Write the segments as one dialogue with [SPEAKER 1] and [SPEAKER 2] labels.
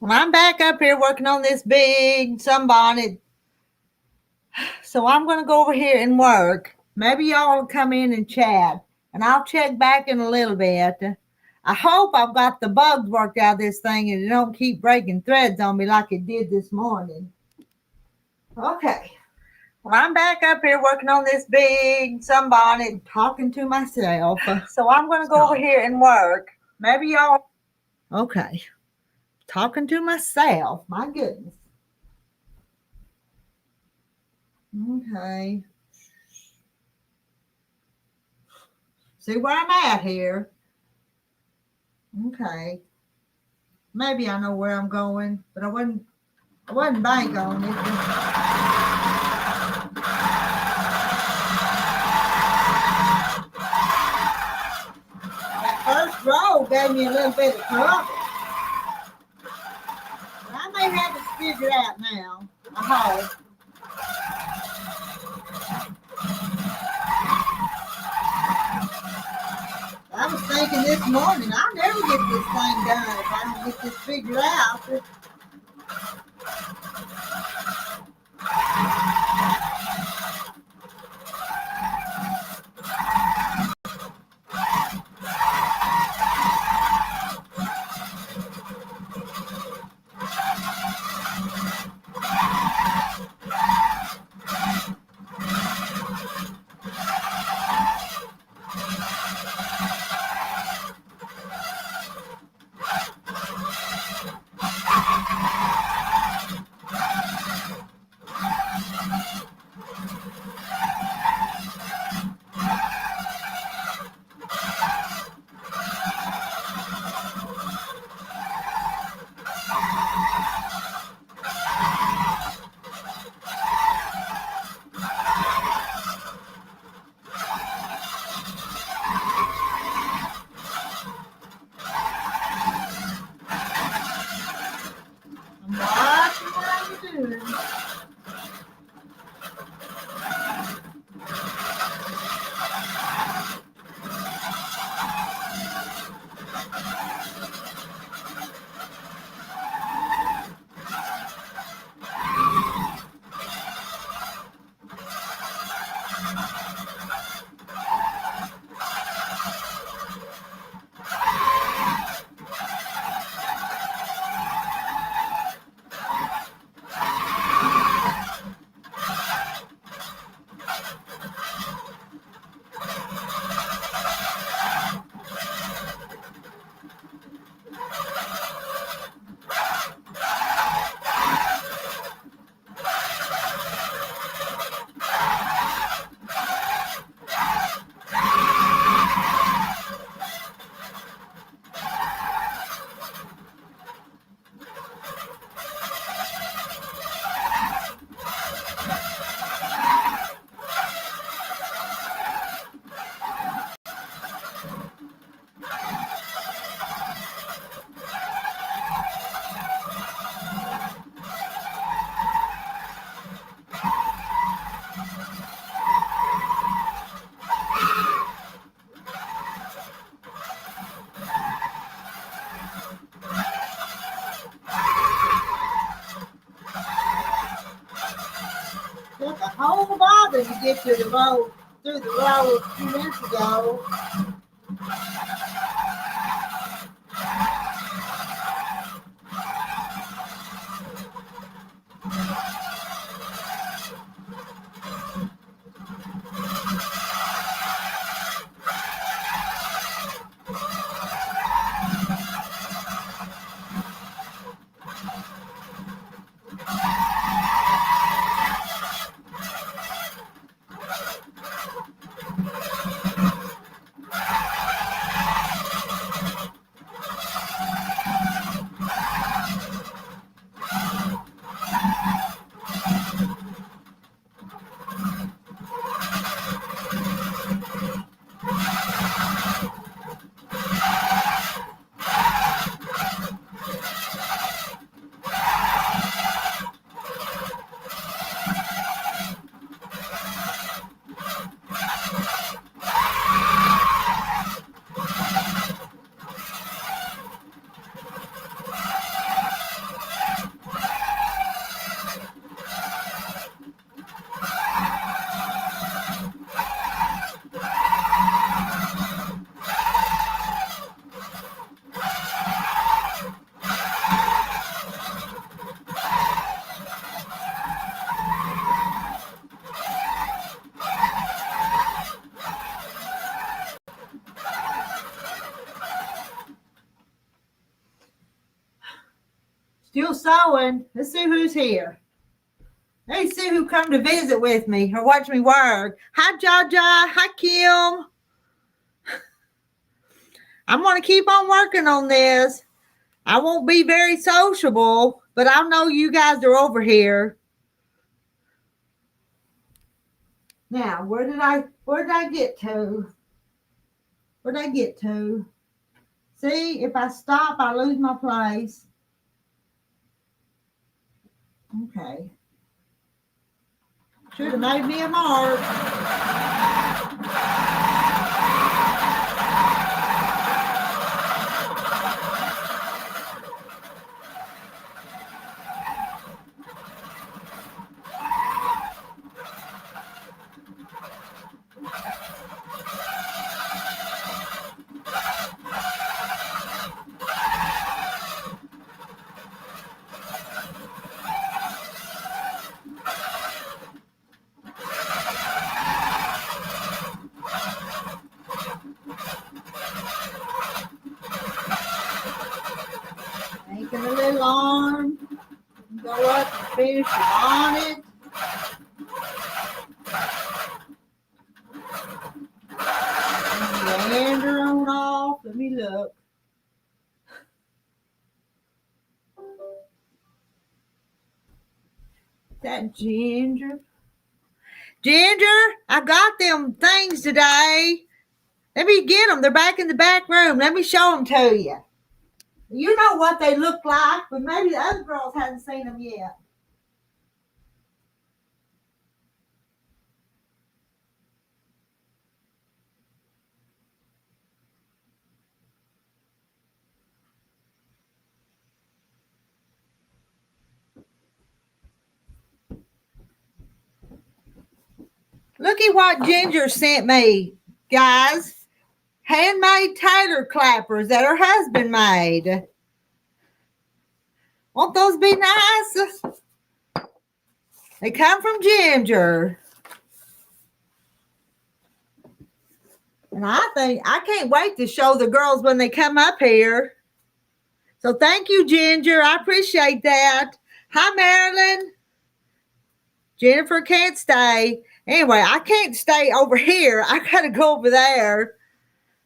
[SPEAKER 1] Well, I'm back up here working on this big sunbonnet. So I'm going to go over here and work. Maybe y'all will come in and chat. And I'll check back in a little bit. I hope I've got the bugs worked out of this thing and it don't keep breaking threads on me like it did this morning. Okay. Well, I'm back up here working on this big sunbonnet, talking to myself. So I'm going to go over here and work. Maybe y'all. Okay. Talking to myself. My goodness. Okay. See where I'm at here. Okay. Maybe I know where I'm going, but I wouldn't bank on it. That first row gave me a little bit of trouble. But I may have it figured out now. I hope. I was thinking this morning, I'll never get this thing done if I don't get this figured out. I'm watching what I'm doing. Took a whole bother to get to the road through the road a few minutes ago. Still sewing. Let's see who's here. Let's see who come to visit with me or watch me work. Hi, Jaja. Hi, Kim. I'm going to keep on working on this. I won't be very sociable, but I know you guys are over here. Now, where did I get to? Where did I get to? See, if I stop, I lose my place. Okay. Should have made me a mark. Making a little arm. Go up and finish the bonnet. And meander on off. Let me look. That Ginger. Ginger, I got them things today. Let me get them. They're back in the back room. Let me show them to you. You know what they look like, but maybe the other girls haven't seen them yet. Look at what Ginger sent me, guys. Handmade tailor clappers that her husband made. Won't those be nice? They come from Ginger. And I can't wait to show the girls when they come up here. So thank you, Ginger. I appreciate that. Hi, Marilyn. Jennifer can't stay. Anyway, I can't stay over here. I got to go over there.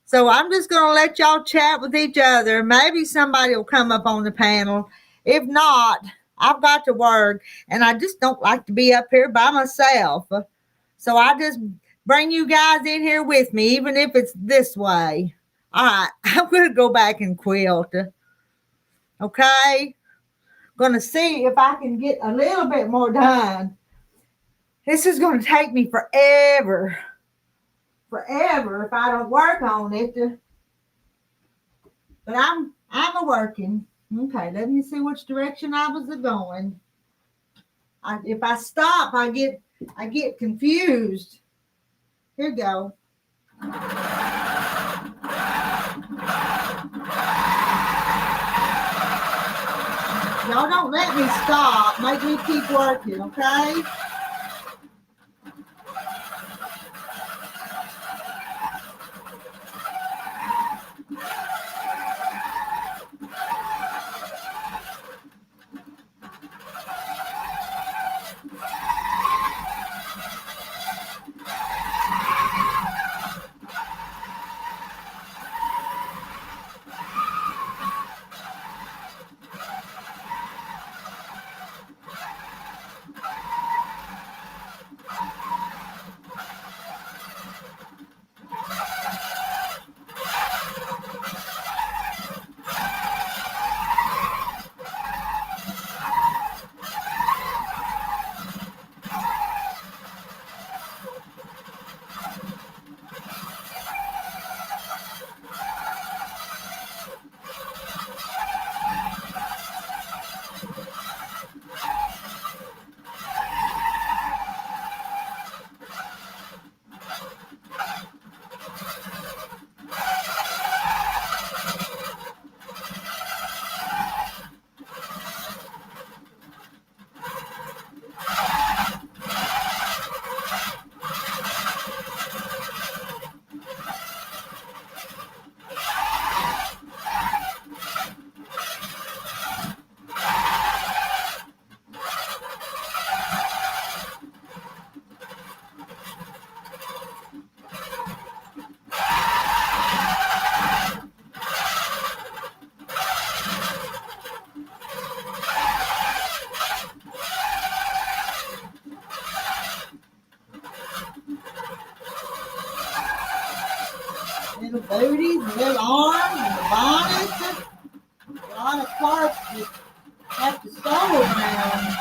[SPEAKER 1] So I'm just going to let y'all chat with each other. Maybe somebody will come up on the panel. If not, I've got to work. And I just don't like to be up here by myself. So I just bring you guys in here with me, even if it's this way. All right, I'm going to go back and quilt. Okay? Going to see if I can get a little bit more done. This is going to take me forever if I don't work on it. But I'm a working. Okay, let me see which direction I was going. If I stop, I get confused. Here we go. Y'all don't let me stop. Make me keep working, okay? booties, the little arms, and the bonnets. A lot of parts just have to sew now.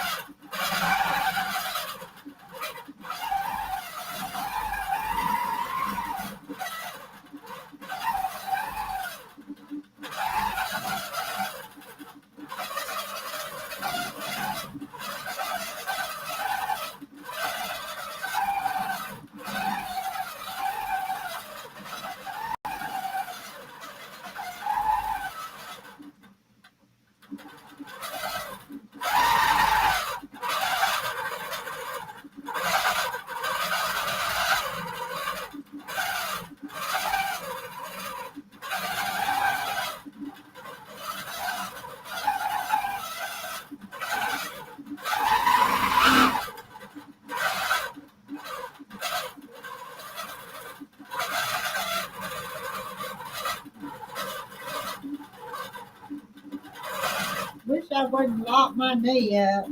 [SPEAKER 1] Wish I wouldn't lock my knee up.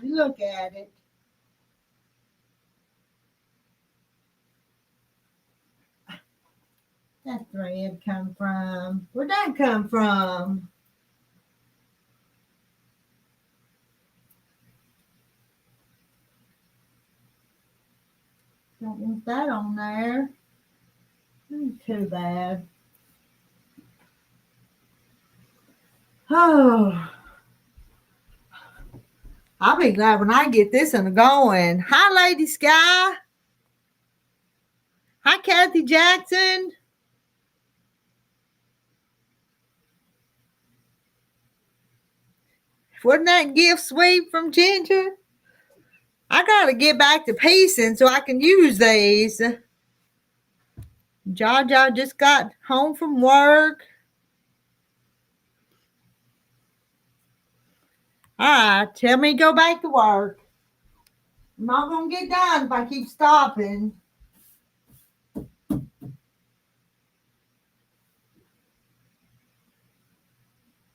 [SPEAKER 1] Look at it. That thread come from? Where'd that come from? Don't want that on there. Too bad. Oh, I'll be glad when I get this one going. Hi, Lady Sky. Hi, Kathy Jackson. Wasn't that gift sweet from Ginger? I got to get back to piecing so I can use these. Jaja just got home from work. All right, tell me to go back to work. I'm not going to get done if I keep stopping.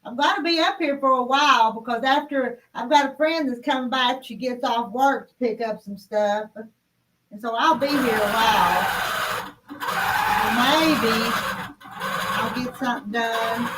[SPEAKER 1] I've got to be up here for a while because after I've got a friend that's coming back, she gets off work to pick up some stuff. And so I'll be here a while. So maybe I'll get something done.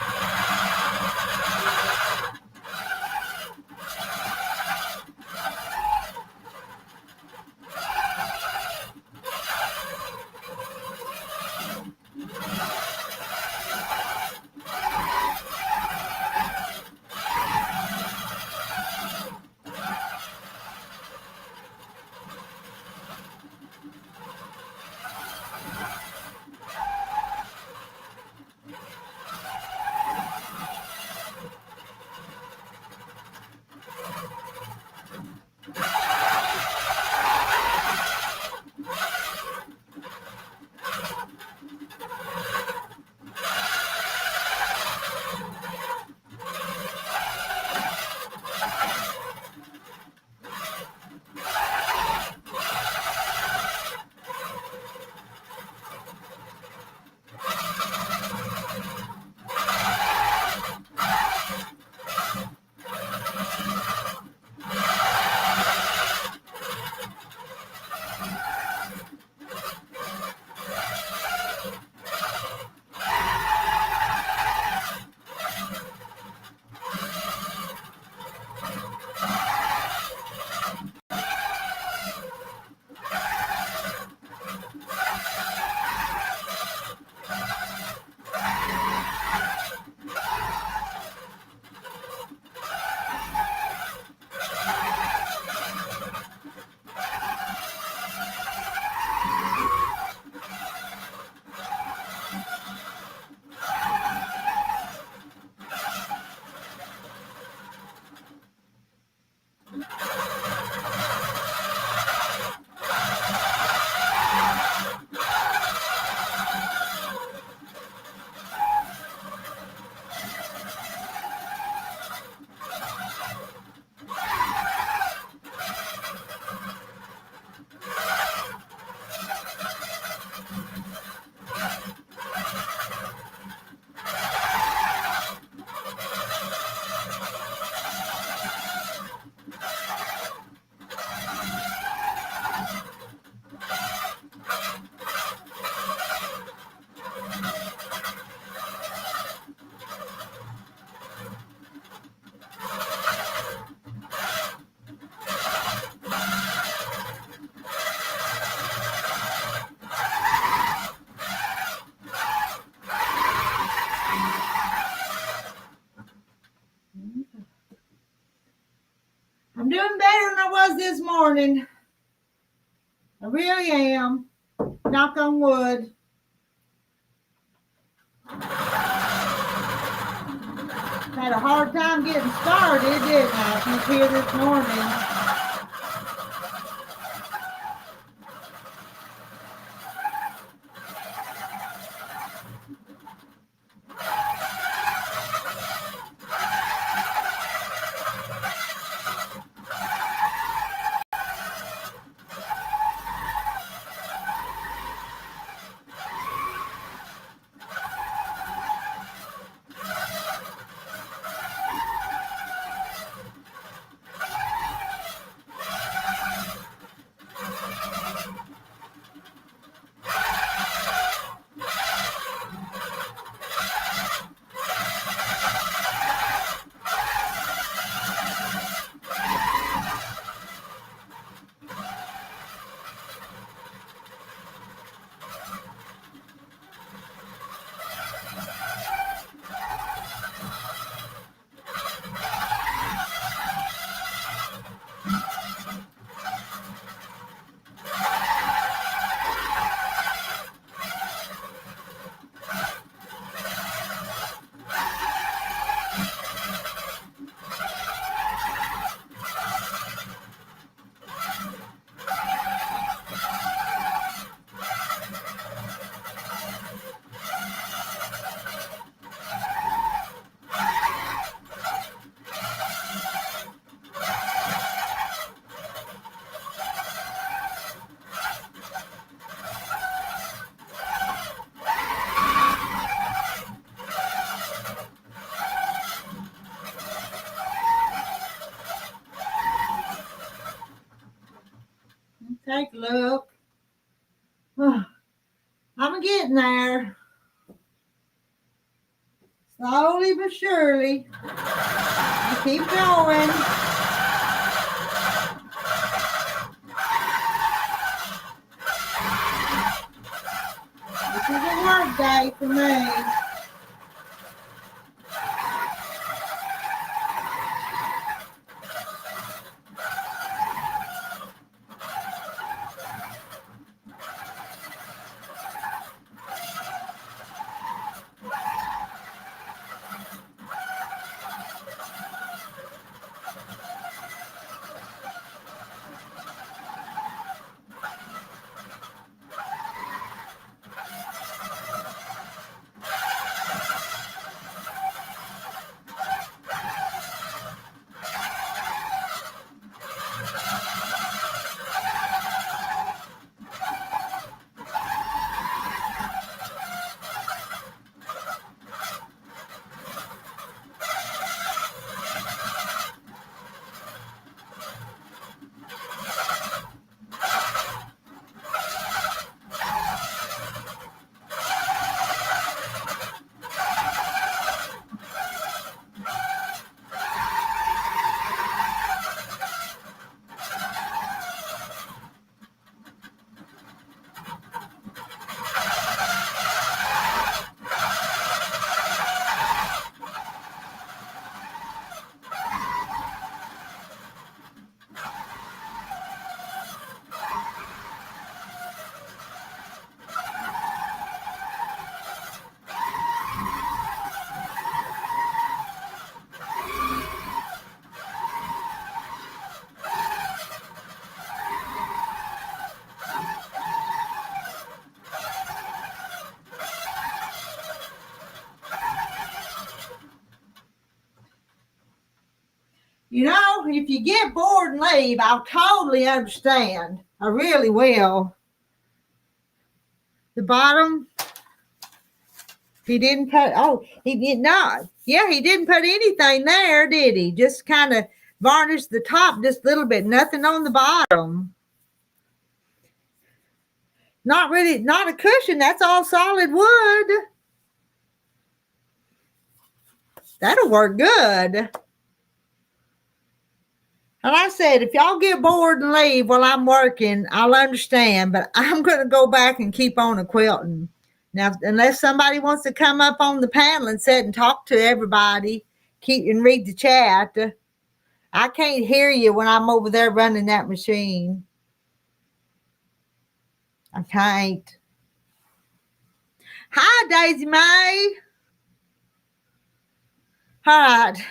[SPEAKER 1] this morning. I really am. Knock on wood. Had a hard time getting started, didn't I? Up here this morning. Take a look. I'm getting there. Slowly but surely. I keep going. This is a work day for me. You know, if you get bored and leave, I'll totally understand. I really will. The bottom, he didn't put, he did not. Yeah, he didn't put anything there, did he? Just kind of varnished the top just a little bit. Nothing on the bottom. Not really, not a cushion. That's all solid wood. That'll work good. And I said, if y'all get bored and leave while I'm working, I'll understand. But I'm going to go back and keep on a quilting. Now, unless somebody wants to come up on the panel and sit and talk to everybody, keep and read the chat. I can't hear you when I'm over there running that machine. I can't. Hi, Daisy Mae. All right.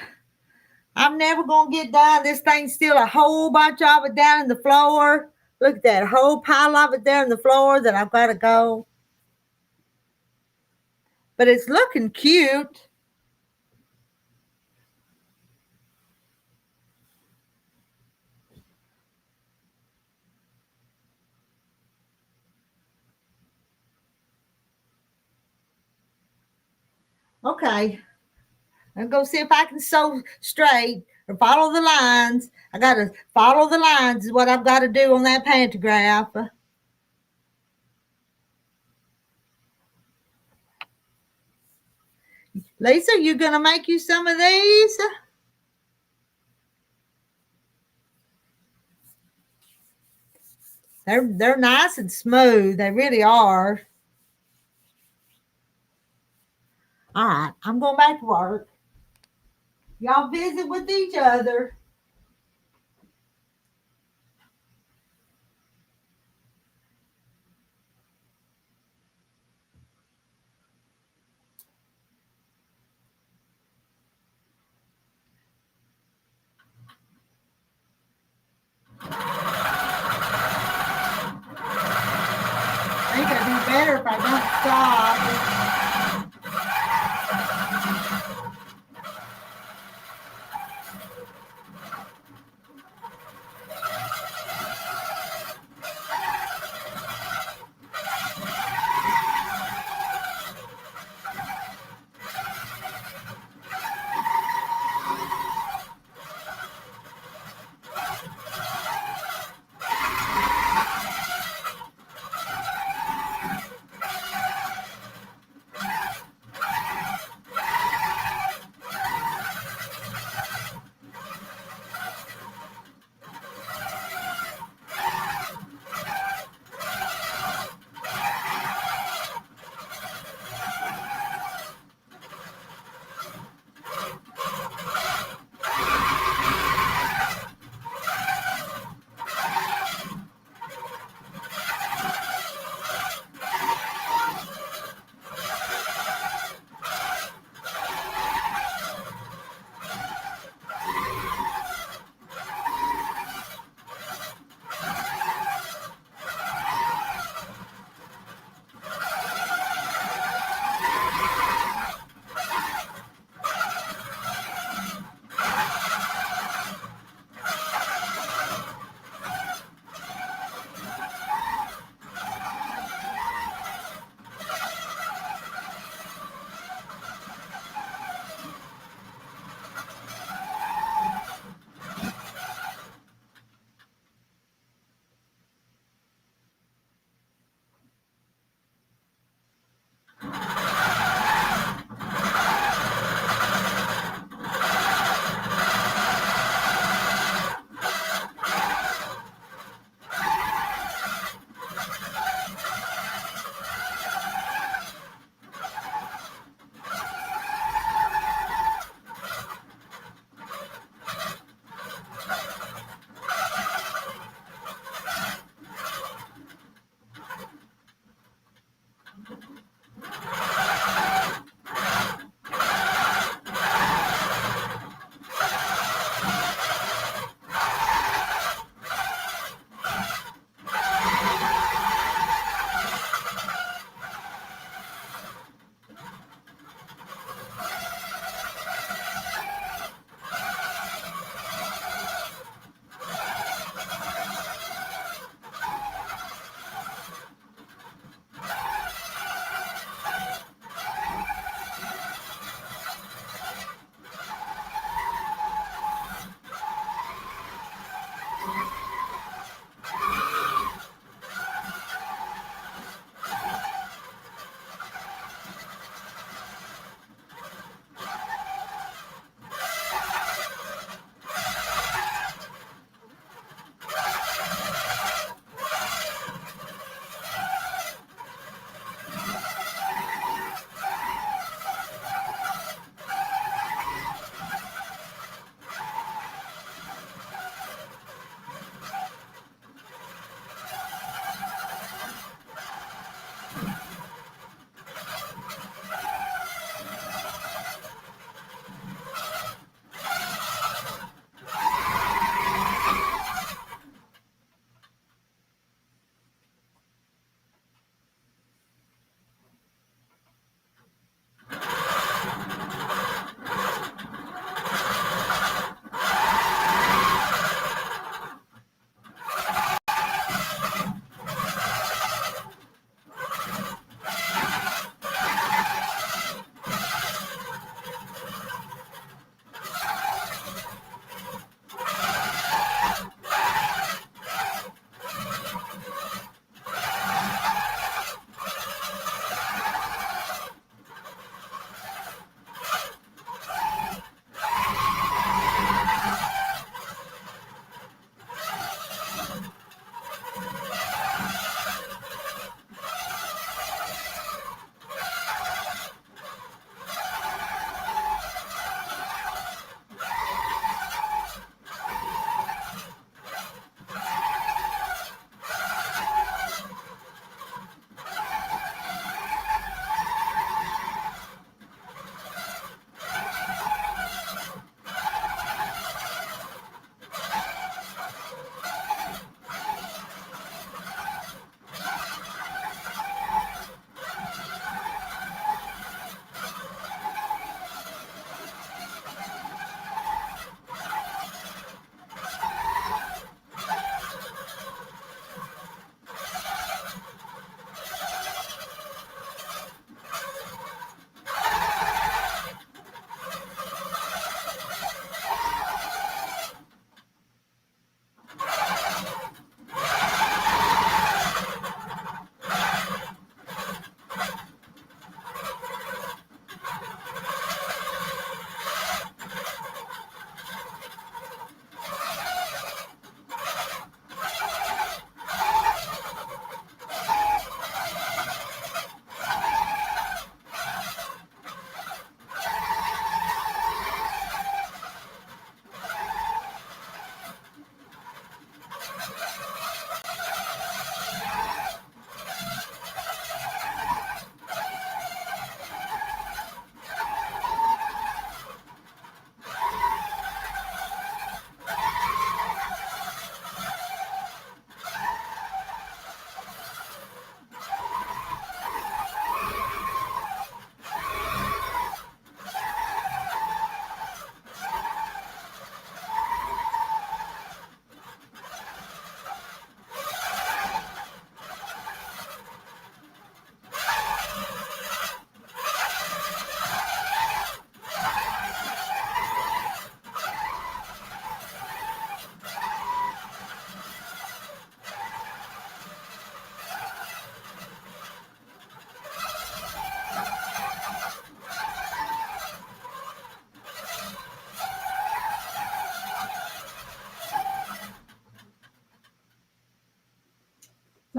[SPEAKER 1] I'm never going to get done. This thing's still a whole bunch of it down in the floor. Look at that whole pile of it there in the floor that I've got to go. But it's looking cute. Okay. I'll go see if I can sew straight or follow the lines. I got to follow the lines is what I've got to do on that pantograph. Lisa, you going to make you some of these? They're nice and smooth. They really are. All right, I'm going back to work. Y'all visit with each other. I think it'd be better if I don't stop.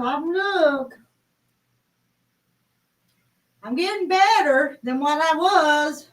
[SPEAKER 1] Stop and look. I'm getting better than what I was.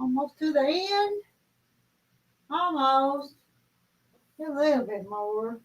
[SPEAKER 1] Almost to the end. Almost. A little bit more.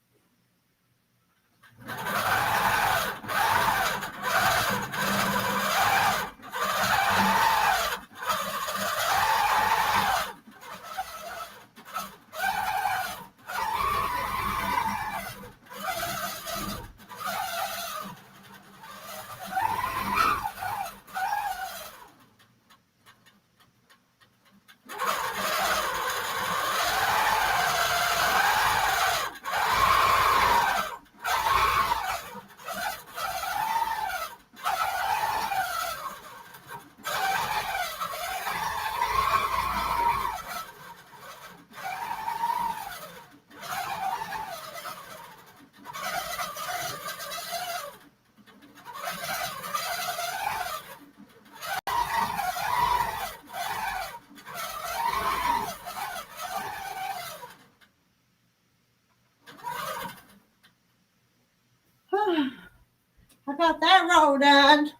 [SPEAKER 1] got that row done.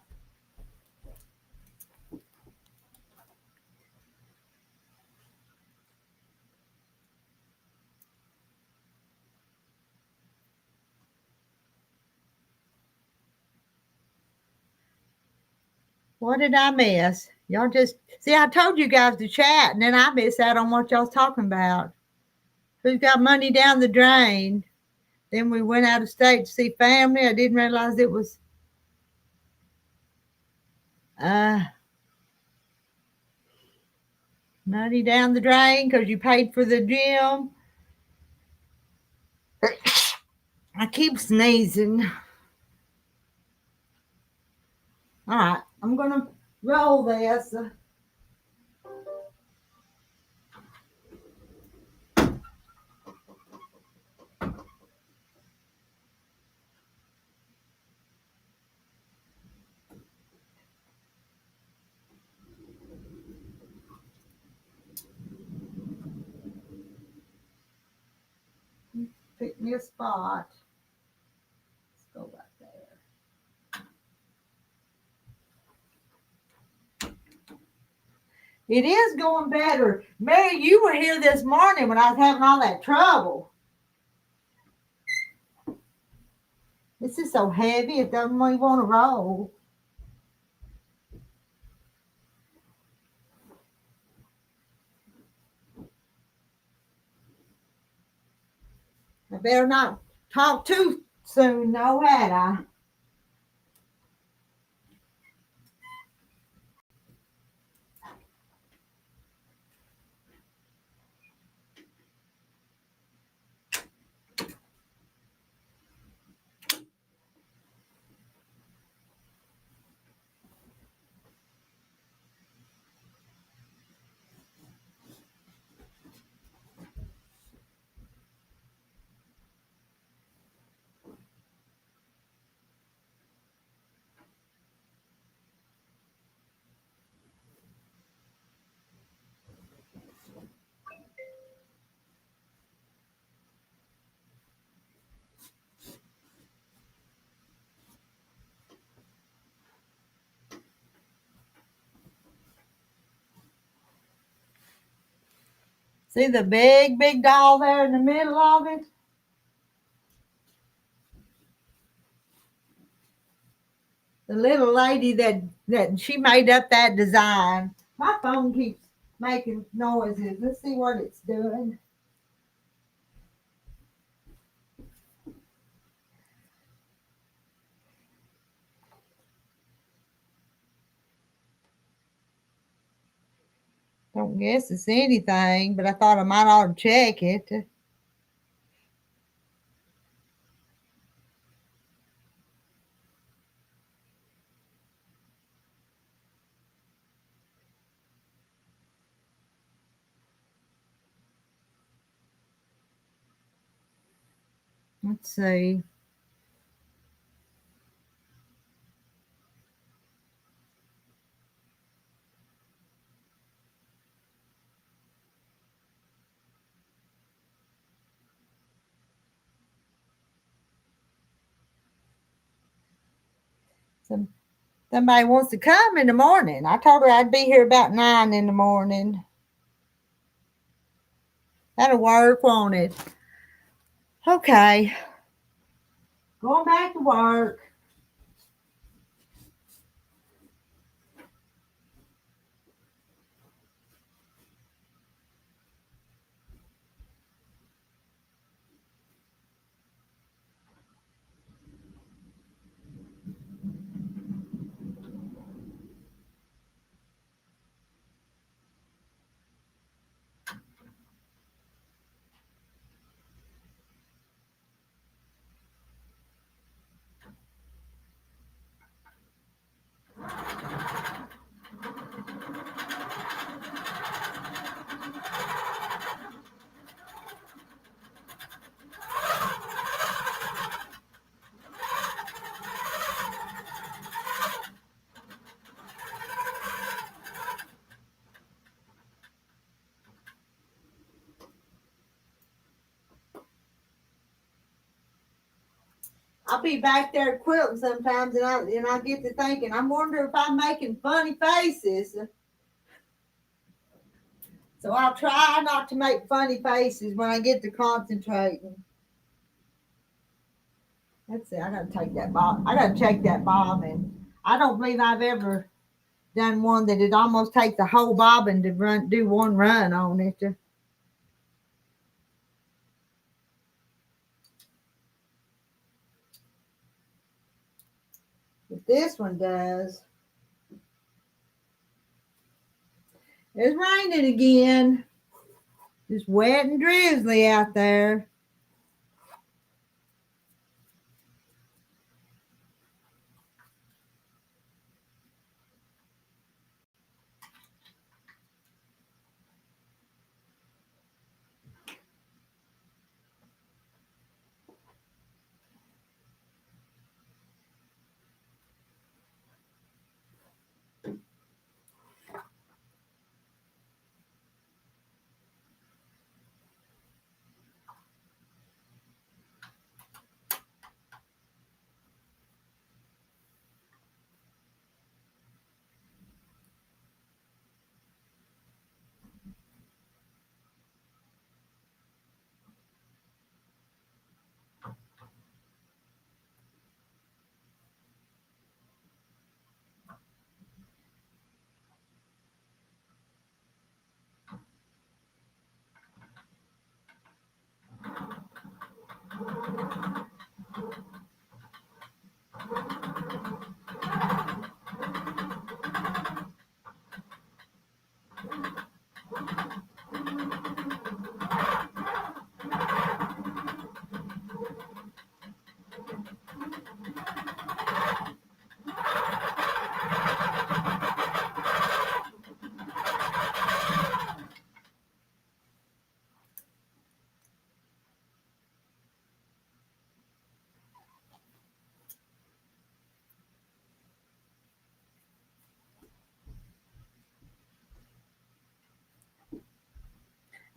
[SPEAKER 1] What did I miss? Y'all just see, I told you guys to chat, and then I missed out on what y'all's talking about. Who's got money down the drain? Then we went out of state to see family. I didn't realize it was uh money down the drain because you paid for the gym. I keep sneezing. All right, I'm gonna roll this. Pick me a spot. Let's go back there. It is going better. Mary, you were here this morning when I was having all that trouble. This is so heavy, it doesn't really want to roll. I better not talk too soon, no, had I? See the big doll there in the middle of it? The little lady that she made up that design. My phone keeps making noises. Let's see what it's doing. Don't guess it's anything, but I thought I might ought to check it. Let's see. Somebody wants to come in the morning. I told her I'd be here about 9 in the morning. That'll work, won't it? Okay. Going back to work. I'll be back there quilting sometimes, and I get to thinking, I wonder if I'm making funny faces. So I'll try not to make funny faces when I get to concentrating. Let's see, I gotta take that bob. I gotta check that bobbin. I don't believe I've ever done one that it almost takes the whole bobbin to do one run on it. But this one does. It's raining again. Just wet and drizzly out there.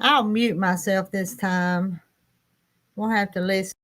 [SPEAKER 1] I'll mute myself this time. Won't have to listen.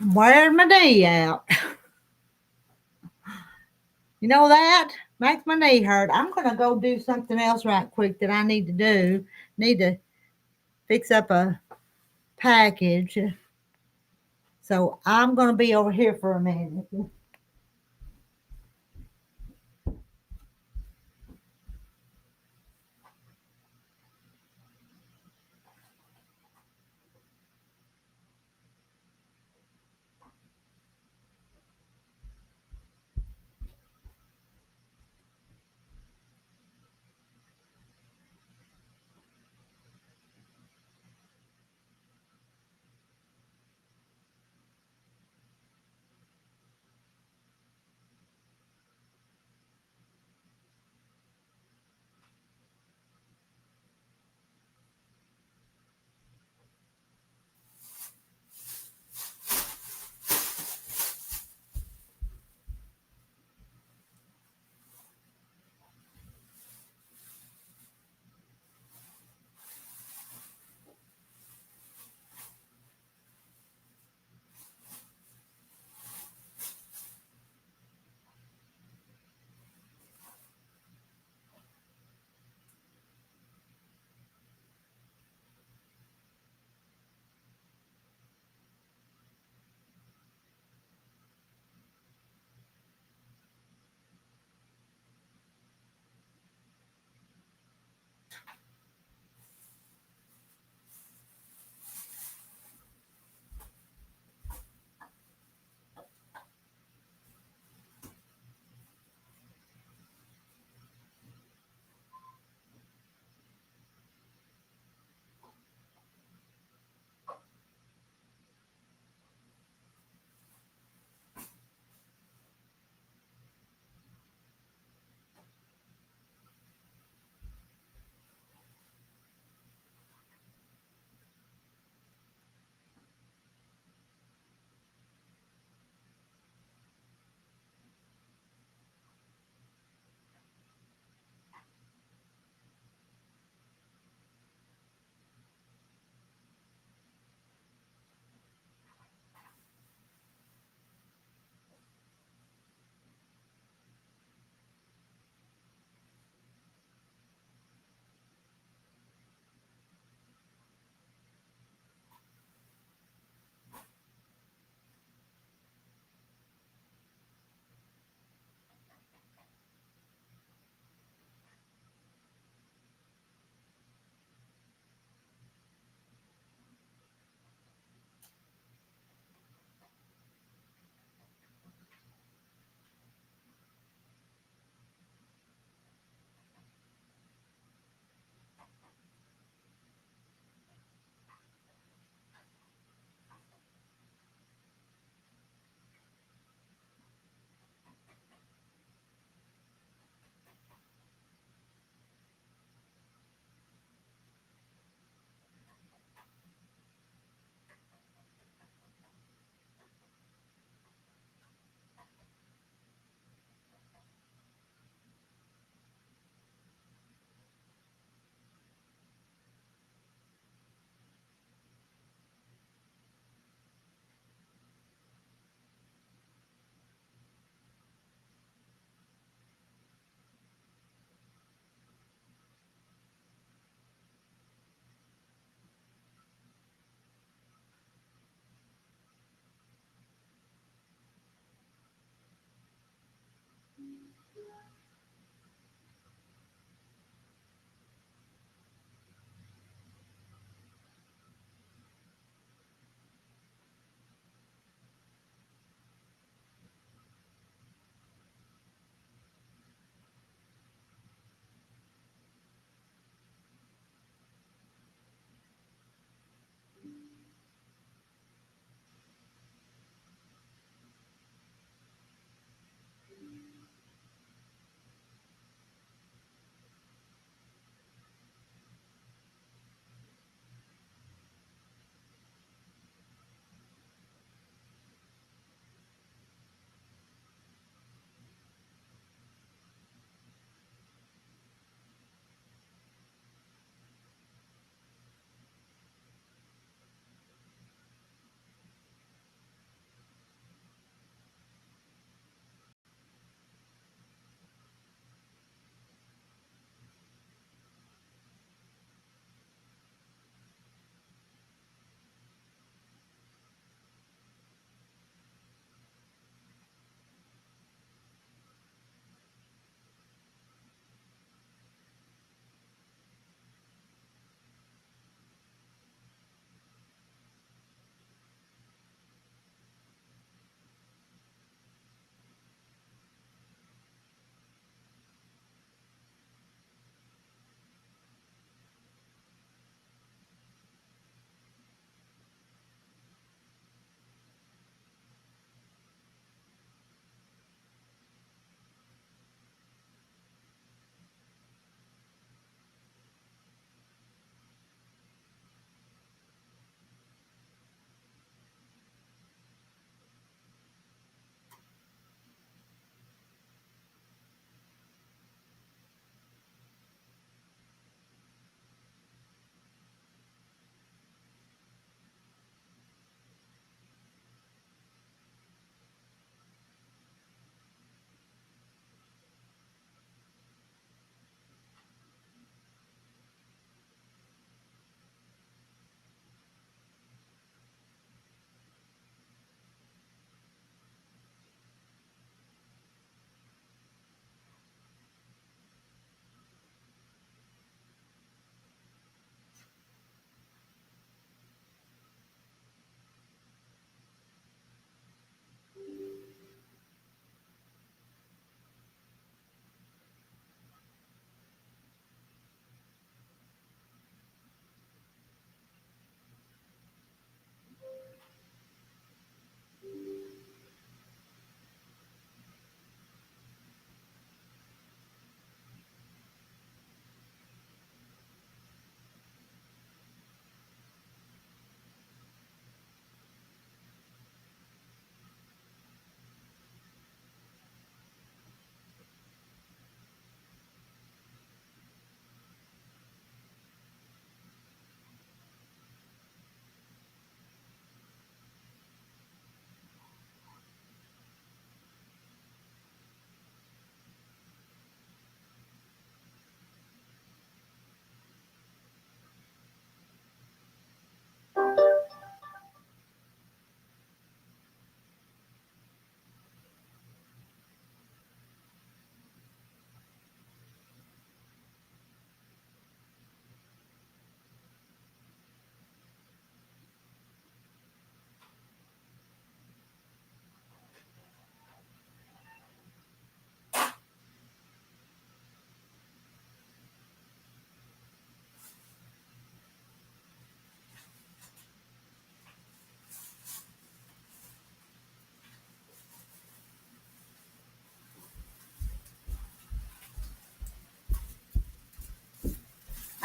[SPEAKER 1] I'm wearing my knee out. You know that? Makes my knee hurt. I'm going to go do something else right quick that I need to do. Need to fix up a package. So I'm going to be over here for a minute.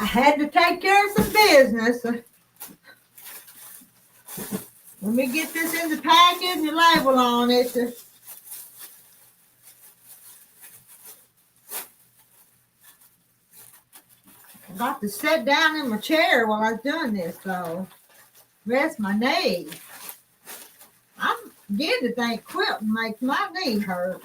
[SPEAKER 1] I had to take care of some business. Let me get this in the package and label on it. I got to sit down in my chair while I was doing this, so rest my knee. I'm beginning to think quilting makes my knee hurt.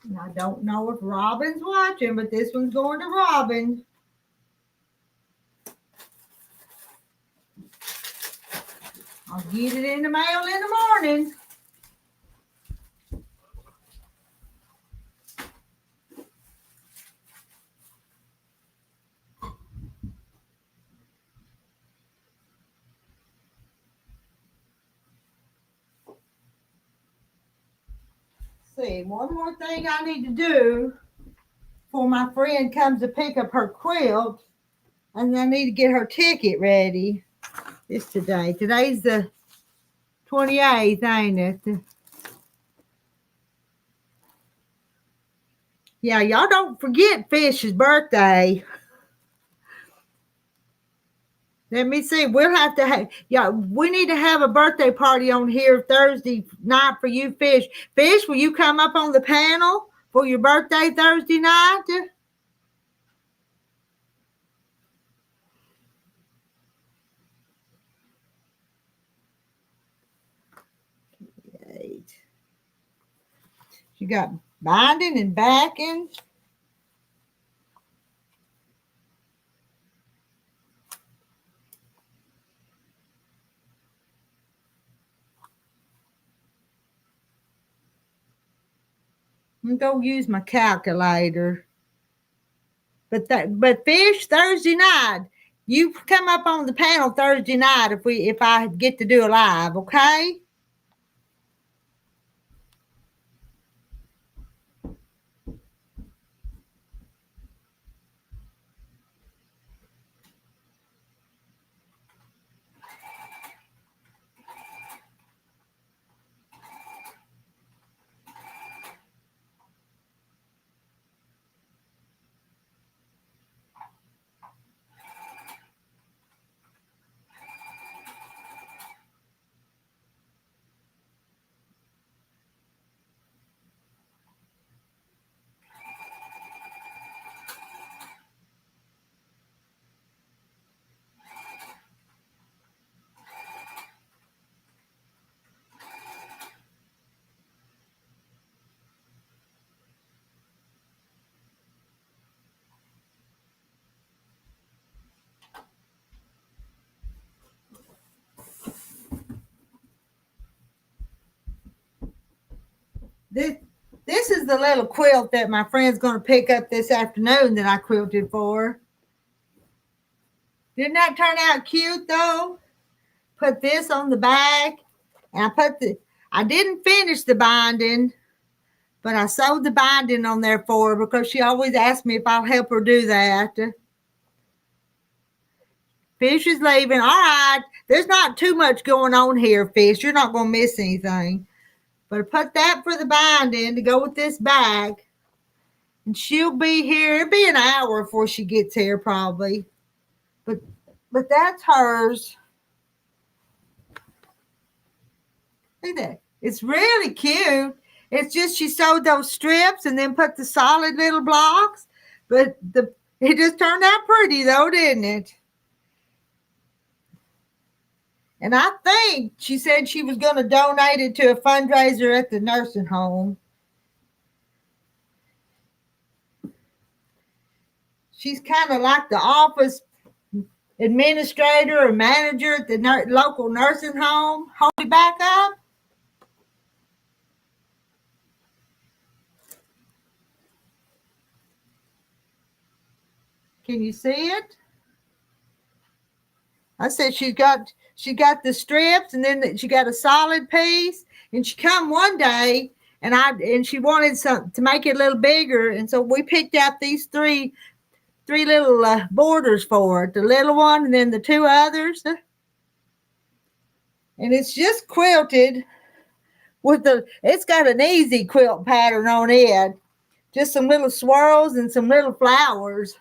[SPEAKER 1] And I don't know if Robin's watching, but this one's going to Robin. I'll get it in the mail in the morning. See, one more thing I need to do before my friend comes to pick up her quilt, and I need to get her ticket ready. It's today. Today's the 28th, ain't it? Yeah, y'all don't forget Fish's birthday. Let me see. We'll have to have, yeah, we need to have a birthday party on here Thursday night for you, Fish. Fish, will you come up on the panel for your birthday Thursday night? You got binding and backing. I'm gonna go use my calculator. But Fish, Thursday night. You come up on the panel Thursday night if I get to do a live, okay? This is the little quilt that my friend's going to pick up this afternoon that I quilted for. Didn't that turn out cute though? Put this on the back, and I didn't finish the binding, but I sewed the binding on there for her because she always asks me if I'll help her do that. Fish is leaving. All right, there's not too much going on here, Fish. You're not going to miss anything. But I put that for the binding to go with this bag. And she'll be here. It'll be an hour before she gets here probably. But that's hers. Look at that. It's really cute. It's just she sewed those strips and then put the solid little blocks. But it just turned out pretty though, didn't it? And I think she said she was going to donate it to a fundraiser at the nursing home. She's kind of like the office administrator or manager at the local nursing home. Hold it back up. Can you see it? I said she got the strips, and then she got a solid piece. And she come one day and she wanted some to make it a little bigger, and so we picked out these three little borders for it, the little one and then the two others, and it's just quilted it's got an easy quilt pattern on it, just some little swirls and some little flowers.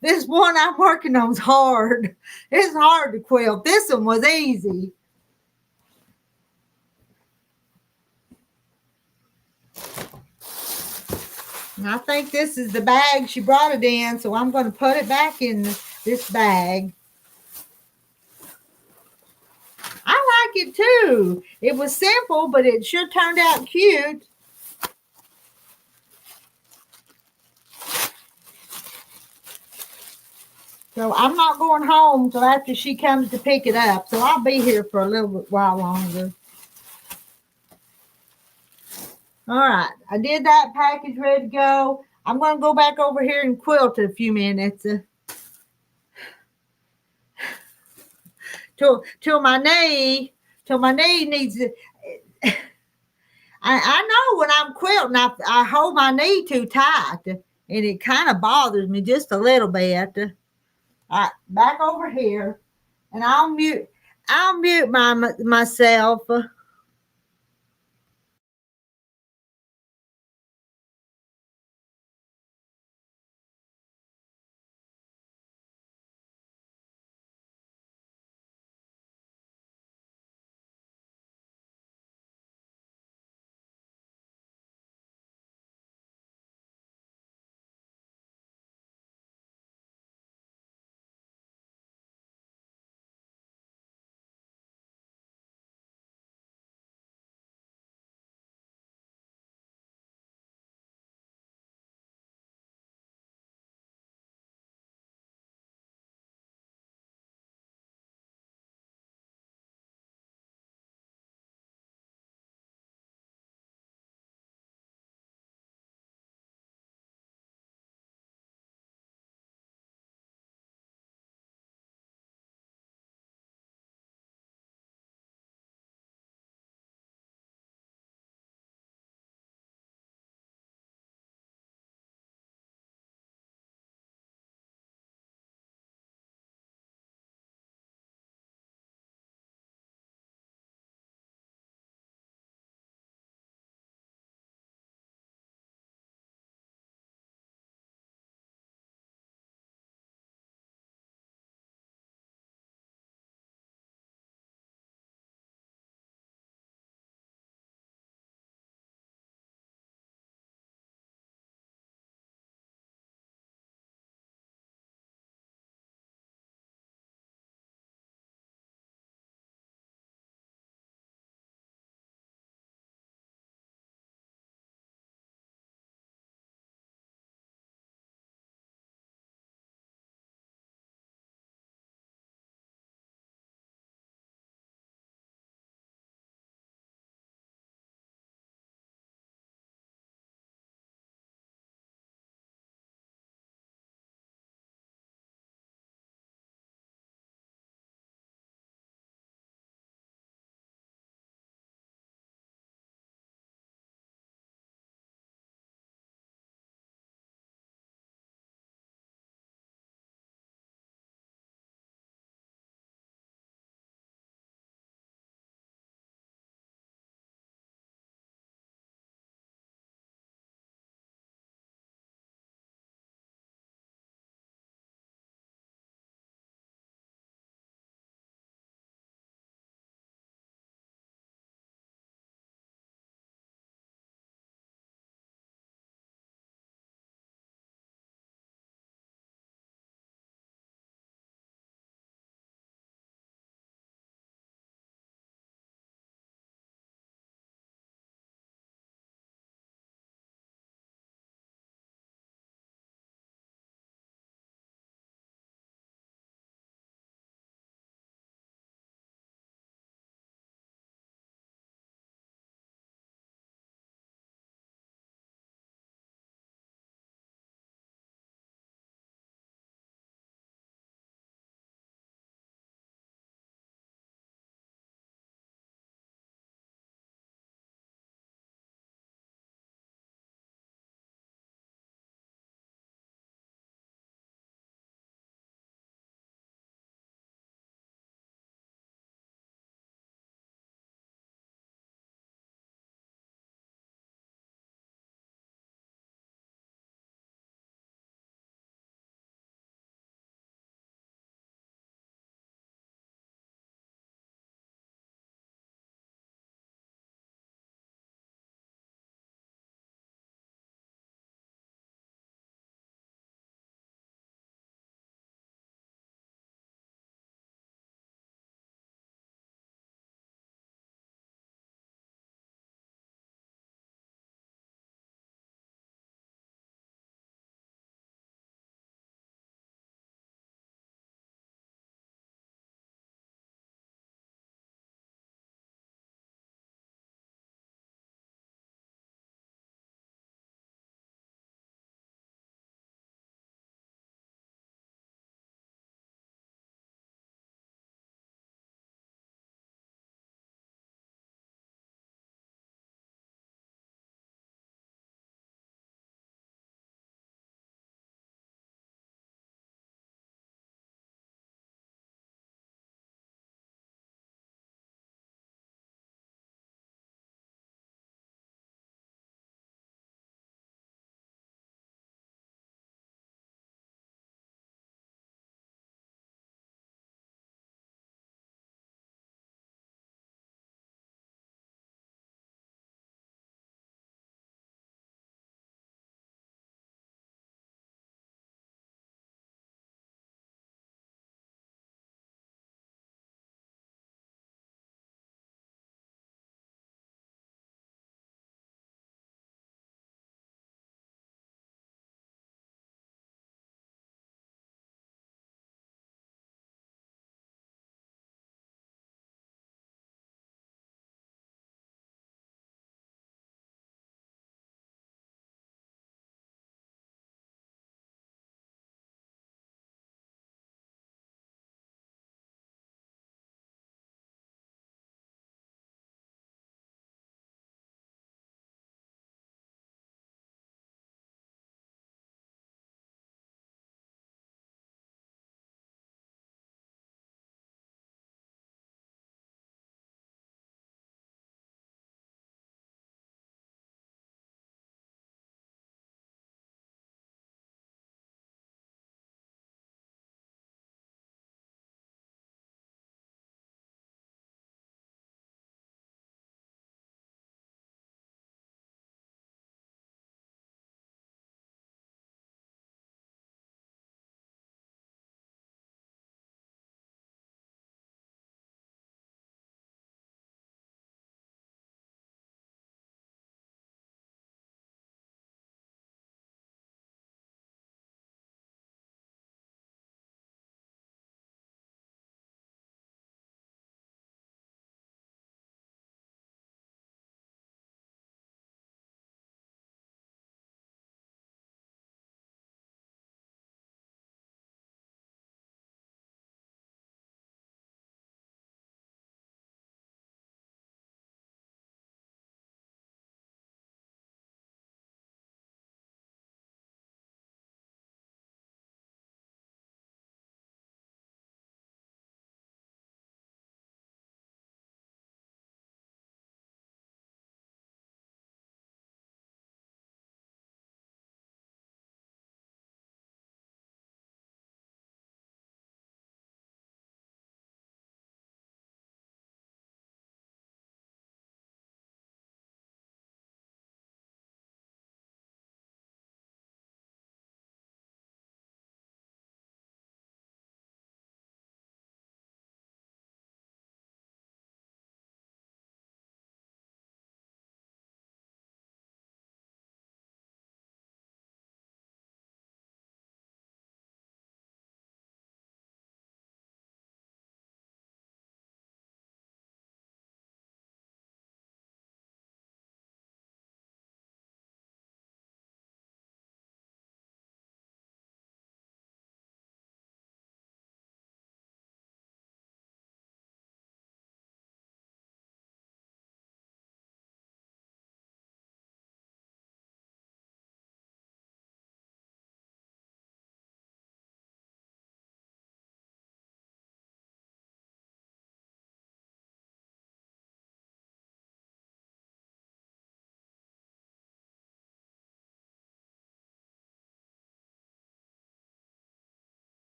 [SPEAKER 1] This one I'm working on is hard. It's hard to quilt. This one was easy. And I think this is the bag she brought it in, so I'm going to put it back in this bag. I like it too. It was simple, but it sure turned out cute. So I'm not going home till after she comes to pick it up. So I'll be here for a little while longer. All right, I did that package ready to go. I'm going to go back over here and quilt a few minutes. Till my knee needs to. I know when I'm quilting, I hold my knee too tight, and it kind of bothers me just a little bit. All right, back over here, and I'll mute myself.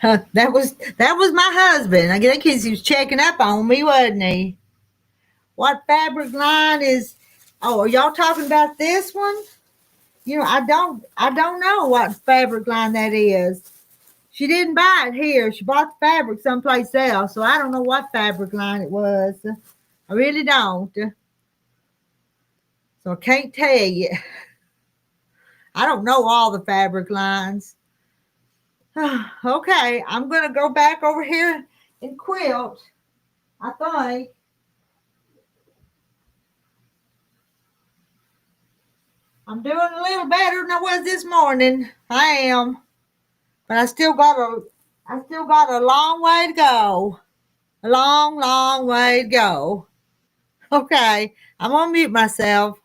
[SPEAKER 1] That was my husband. I guess he was checking up on me, wasn't he? What fabric line is? Oh, are y'all talking about this one? I don't know what fabric line that is. She didn't buy it here. She bought the fabric someplace else, so I don't know what fabric line it was. I really don't. So I can't tell you. I don't know all the fabric lines. Okay, I'm gonna go back over here and quilt. I think I'm doing a little better than I was this morning. I am, but I still got a long way to go. A long, long way to go. Okay, I'm gonna mute myself.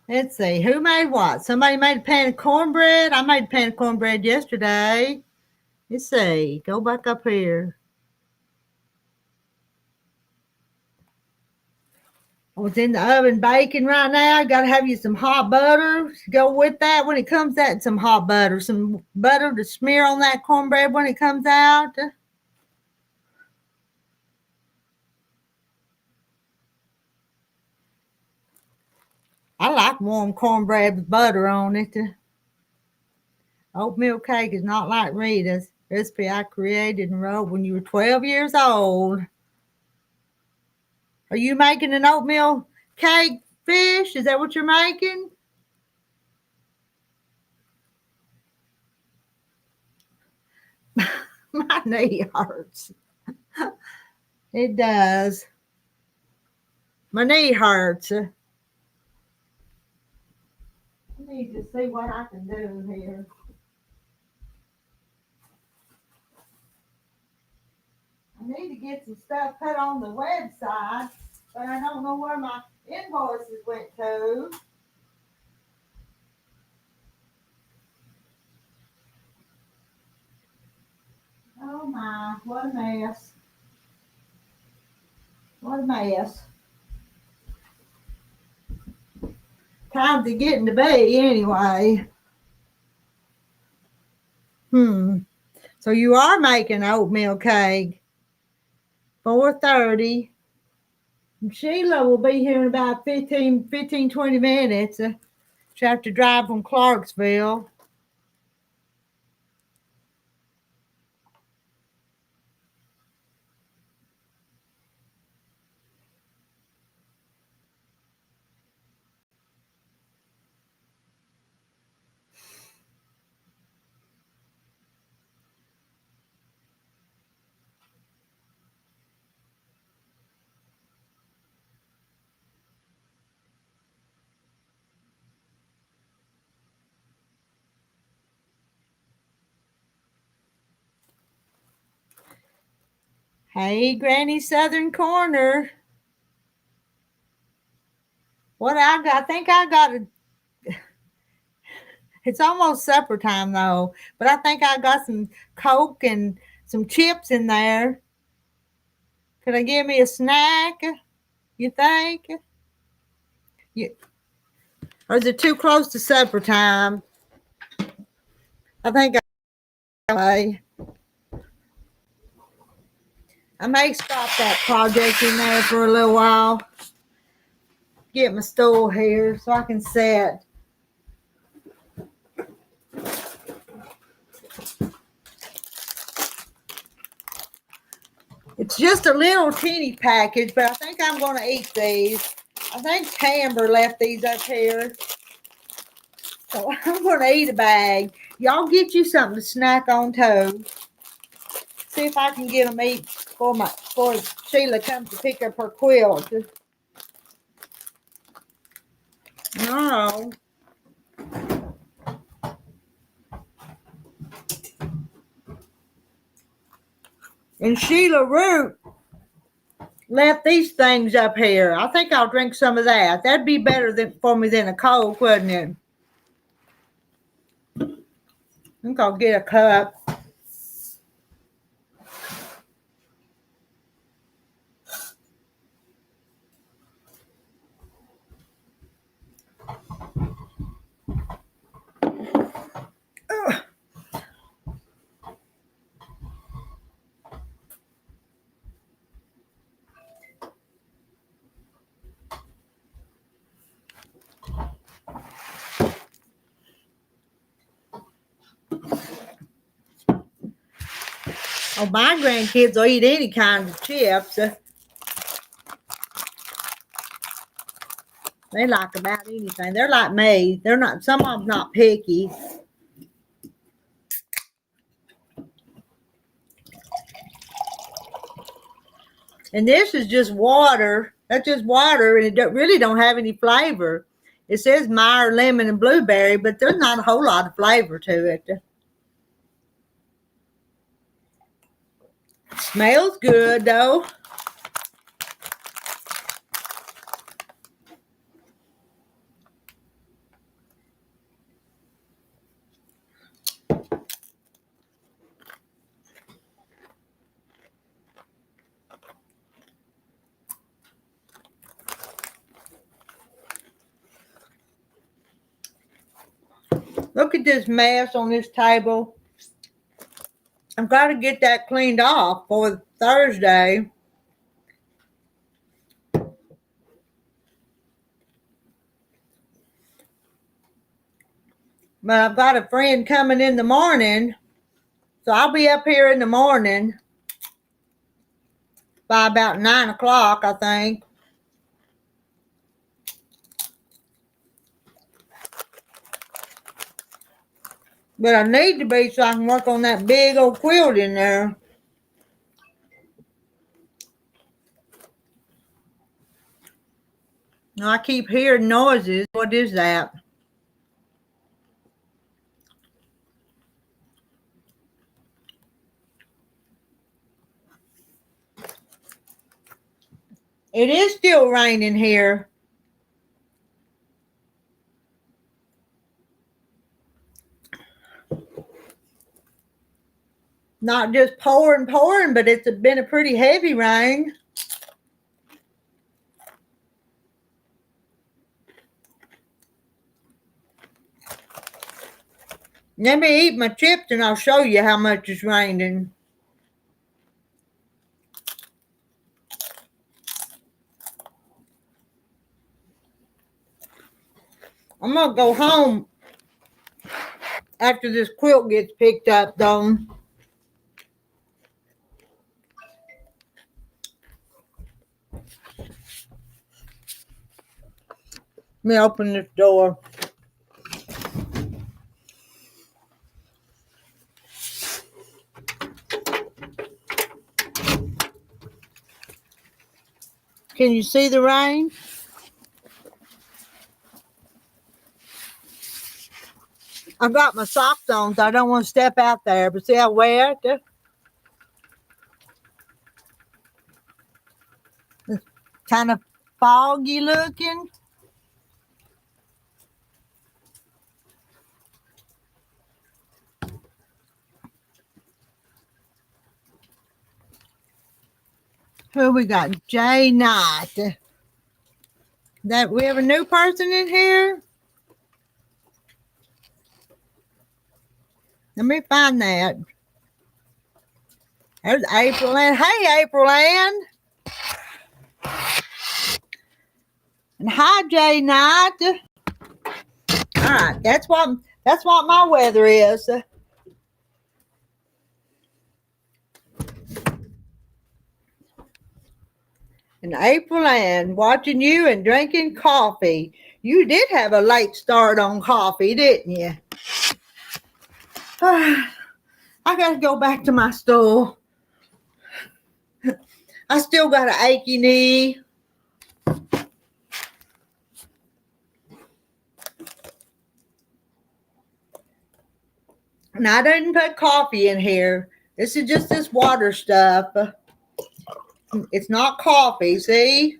[SPEAKER 1] Let's see. Who made what? Somebody made a pan of cornbread. I made a pan of cornbread yesterday. Let's see. Go back up here. I was in the oven baking right now. Got to have you some hot butter to go with that when it comes out. Some hot butter. Some butter to smear on that cornbread when it comes out. I like warm cornbread with butter on it. Oatmeal cake is not like Rita's recipe I created and wrote when you were 12 years old. Are you making an oatmeal cake fish? Is that what you're making? My knee hurts. It does. My knee hurts. I need to see what I can do here. I need to get some stuff put on the website, but I don't know where my invoices went to. Oh my, what a mess. What a mess. Time to get in the bay anyway. So you are making oatmeal cake. 4:30. Sheila will be here in about 20 minutes. She'll have to drive from Clarksville. Hey, Granny Southern Corner. What I think I got it's almost supper time though, but I think I got some Coke and some chips in there. Could I give me a snack? You think? You, or is it too close to supper time? I think I may stop that project in there for a little while. Get my stool here so I can sit. It's just a little teeny package, but I think I'm going to eat these. I think Amber left these up here. So I'm going to eat a bag. Y'all get you something to snack on too. See if I can get them eat before Sheila comes to pick up her quilt. No. And Sheila Root left these things up here. I think I'll drink some of that. That'd be better for me than a Coke, wouldn't it? I think I'll get a cup. Oh, my grandkids will eat any kind of chips. They like about anything. They're like me. They're not. Some of them not picky. And this is just water. That's just water, and it really don't have any flavor. It says Meyer lemon and blueberry, but there's not a whole lot of flavor to it. Smells good though. Look at this mess on this table. I've got to get that cleaned off for Thursday. But I've got a friend coming in the morning, so I'll be up here in the morning by about 9 o'clock, I think. But I need to be so I can work on that big old quilt in there. Now I keep hearing noises. What is that? It is still raining here. Not just pouring, but it's been a pretty heavy rain. Let me eat my chips and I'll show you how much it's raining. I'm going to go home after this quilt gets picked up, though. Let me open this door. Can you see the rain? I've got my socks on, so I don't want to step out there, but see how wet? It's kind of foggy looking. Who we got? Jay Knight. That we have a new person in here? Let me find that. There's April Ann. Hey, April Ann. And hi, Jay Knight. All right, that's what my weather is. And April Ann, watching you and drinking coffee. You did have a late start on coffee, didn't you? I got to go back to my stool. I still got an achy knee. And I didn't put coffee in here. This is just this water stuff. It's not coffee, see?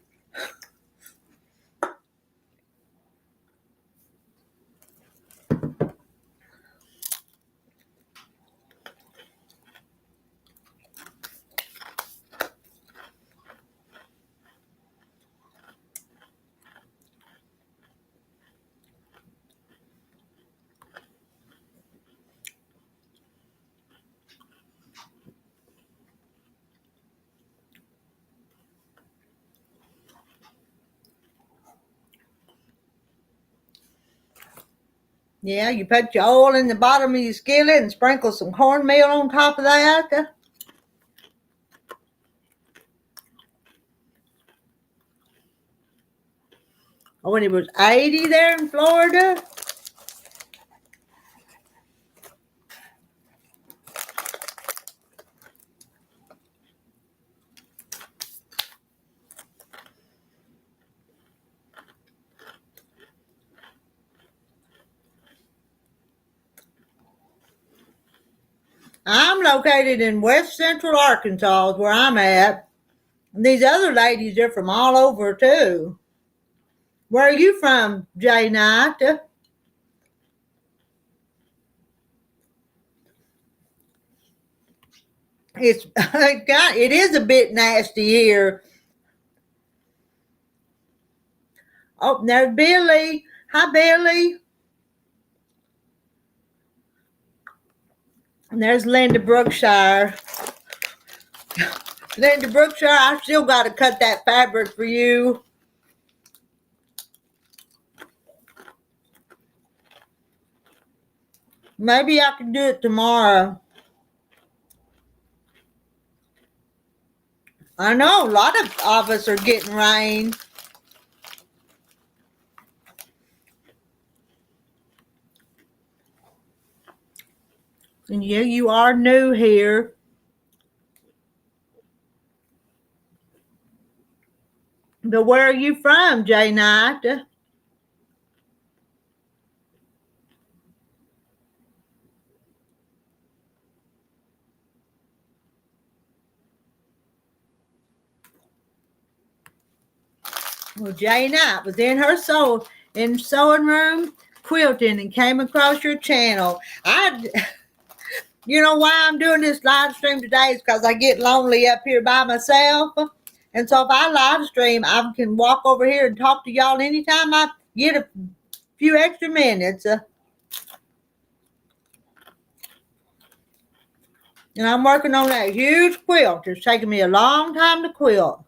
[SPEAKER 1] Yeah, you put your oil in the bottom of your skillet and sprinkle some cornmeal on top of that. Oh, when it was 80 there in Florida. I'm located in West Central Arkansas, is where I'm at. And these other ladies, they're from all over, too. Where are you from, Jay Knight? It is a bit nasty here. Oh, there's Billy. Hi, Billy. And there's Linda Brookshire. Linda Brookshire, I still got to cut that fabric for you. Maybe I can do it tomorrow. I know a lot of us are getting rain. And you are new here. But where are you from, Jay Knight? Well, Jay Knight was in her sewing room quilting and came across your channel. You know why I'm doing this live stream today is because I get lonely up here by myself. And so if I live stream, I can walk over here and talk to y'all anytime I get a few extra minutes. And I'm working on that huge quilt. It's taking me a long time to quilt.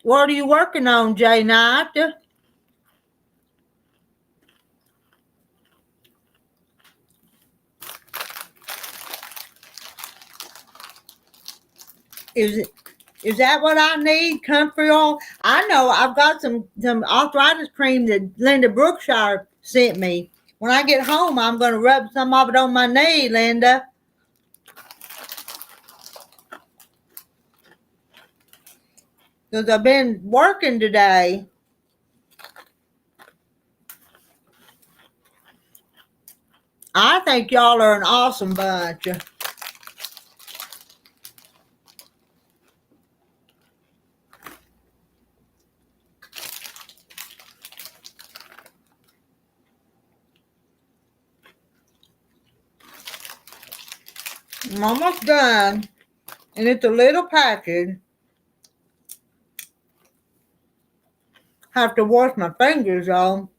[SPEAKER 1] What are you working on, Jay Knight? Is that what I need? Comfort oil? I know I've got some arthritis cream that Linda Brookshire sent me. When I get home, I'm going to rub some of it on my knee, Linda. Because I've been working today. I think y'all are an awesome bunch. I'm almost done. And it's a little package. Have to wash my fingers on.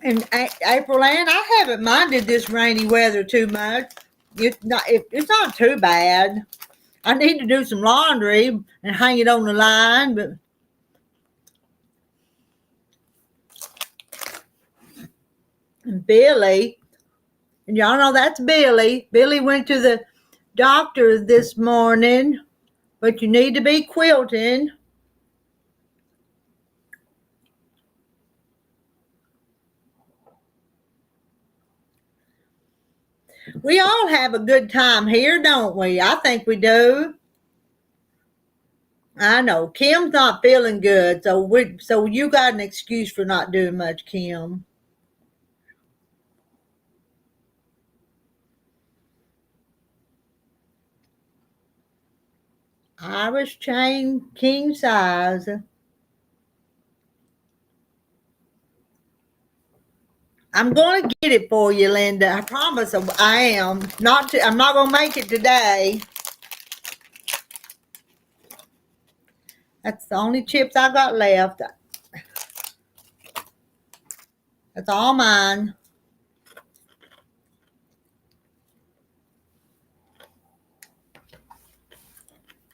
[SPEAKER 1] And April Ann, I haven't minded this rainy weather too much. It's not too bad. I need to do some laundry and hang it on the line, but Billy, and y'all know that's Billy. Billy went to the doctor this morning, but you need to be quilting. We all have a good time here, don't we? I think we do. I know Kim's not feeling good, so you got an excuse for not doing much, Kim. Irish chain, king size. I'm going to get it for you, Linda. I promise I am. I'm not going to make it today. That's the only chips I got left. That's all mine.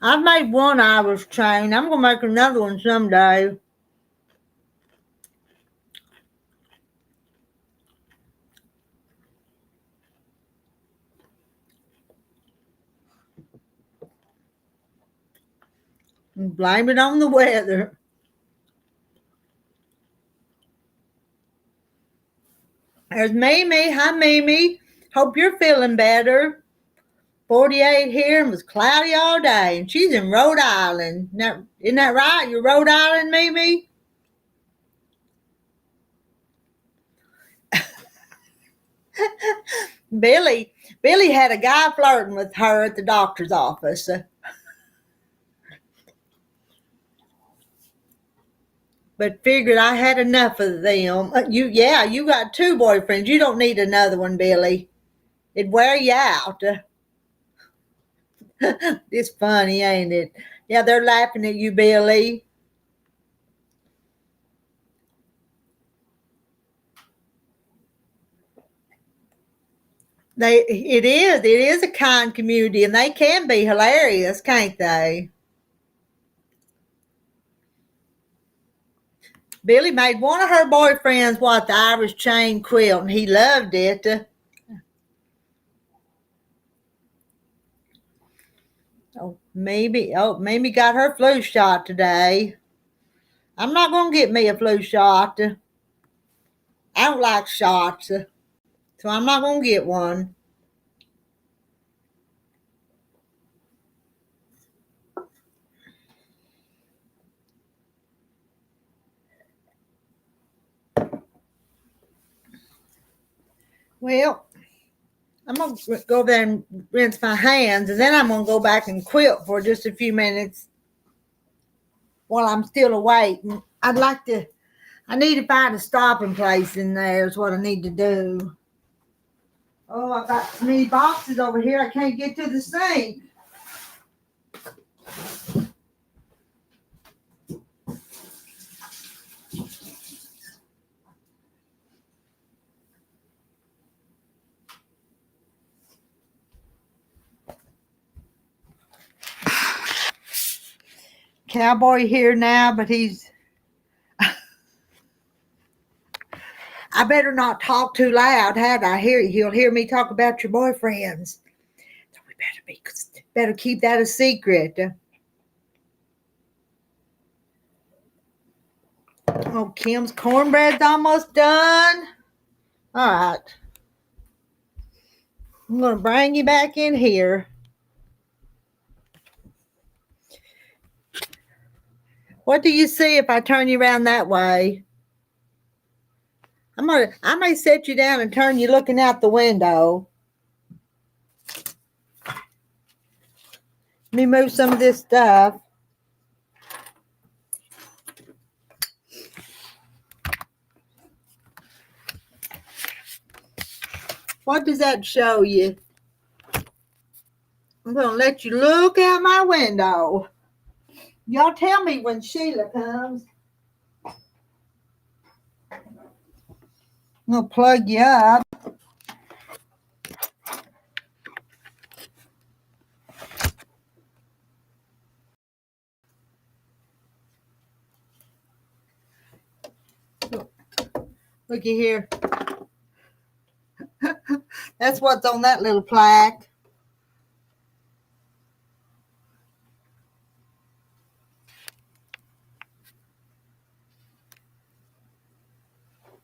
[SPEAKER 1] I've made one Irish chain. I'm going to make another one someday. And blame it on the weather. There's Mimi. Hi, Mimi. Hope you're feeling better. 48 here and was cloudy all day. And she's in Rhode Island. Now, isn't that right? You're Rhode Island, Mimi? Billy had a guy flirting with her at the doctor's office. But figured I had enough of them. You got two boyfriends. You don't need another one, Billy. It'd wear you out. It's funny, ain't it? Yeah, they're laughing at you, Billy. It is a kind community, and they can be hilarious, can't they? Billy made one of her boyfriends what the Irish chain quilt, and he loved it. Mimi got her flu shot today. I'm not gonna get me a flu shot. I don't like shots, so I'm not gonna get one. Well, I'm gonna go there and rinse my hands, and then I'm gonna go back and quilt for just a few minutes while I'm still awake. And I need to find a stopping place in there is what I need to do. Oh, I got so many boxes over here, I can't get to the sink. Cowboy here now, but I better not talk too loud, had I hear you. He'll hear me talk about your boyfriends. So we better keep that a secret. Oh, Kim's cornbread's almost done. All right. I'm going to bring you back in here. What do you see if I turn you around that way? I may set you down and turn you looking out the window. Let me move some of this stuff. What does that show you? I'm going to let you look out my window. Y'all tell me when Sheila comes. I'm going to plug you up. Looky here. That's what's on that little plaque.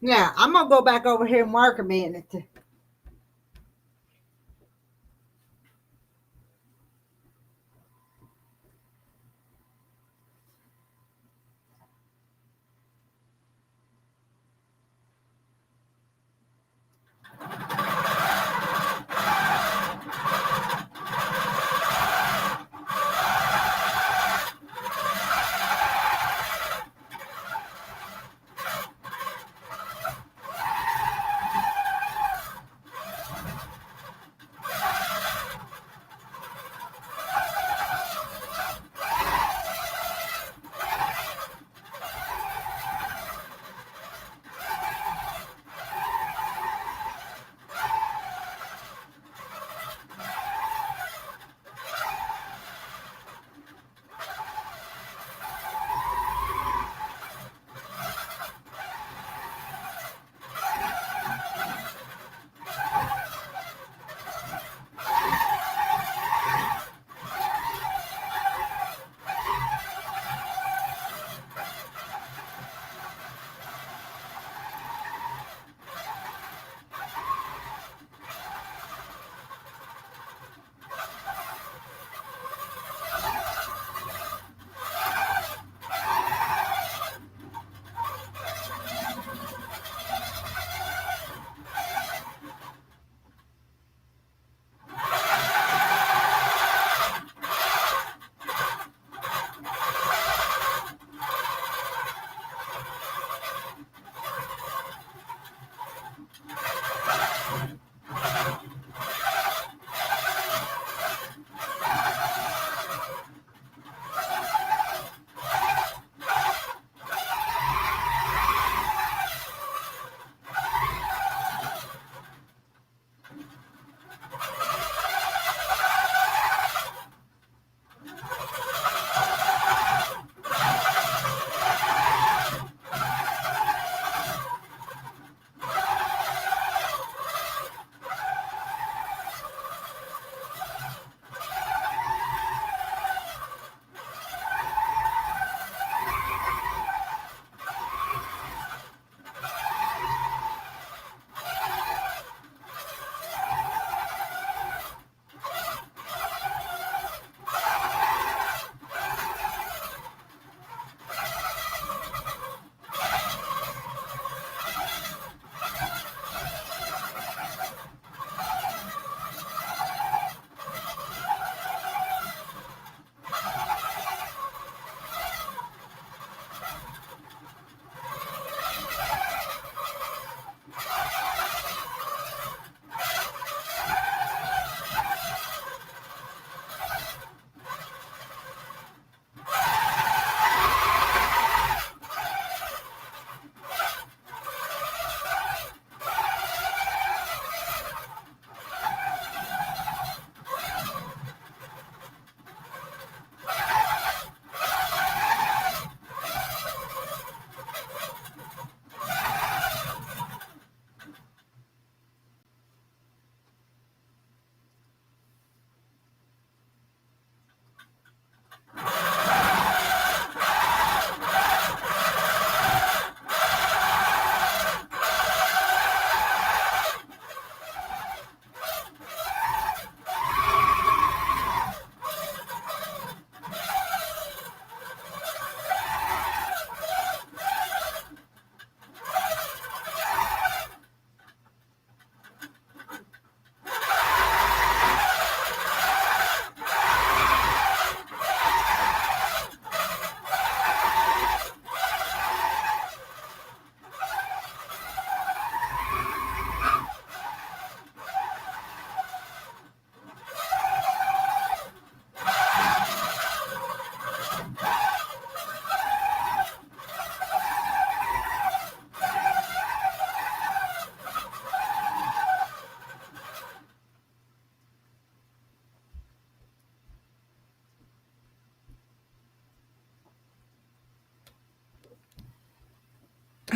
[SPEAKER 1] Yeah, I'm going to go back over here and work a minute.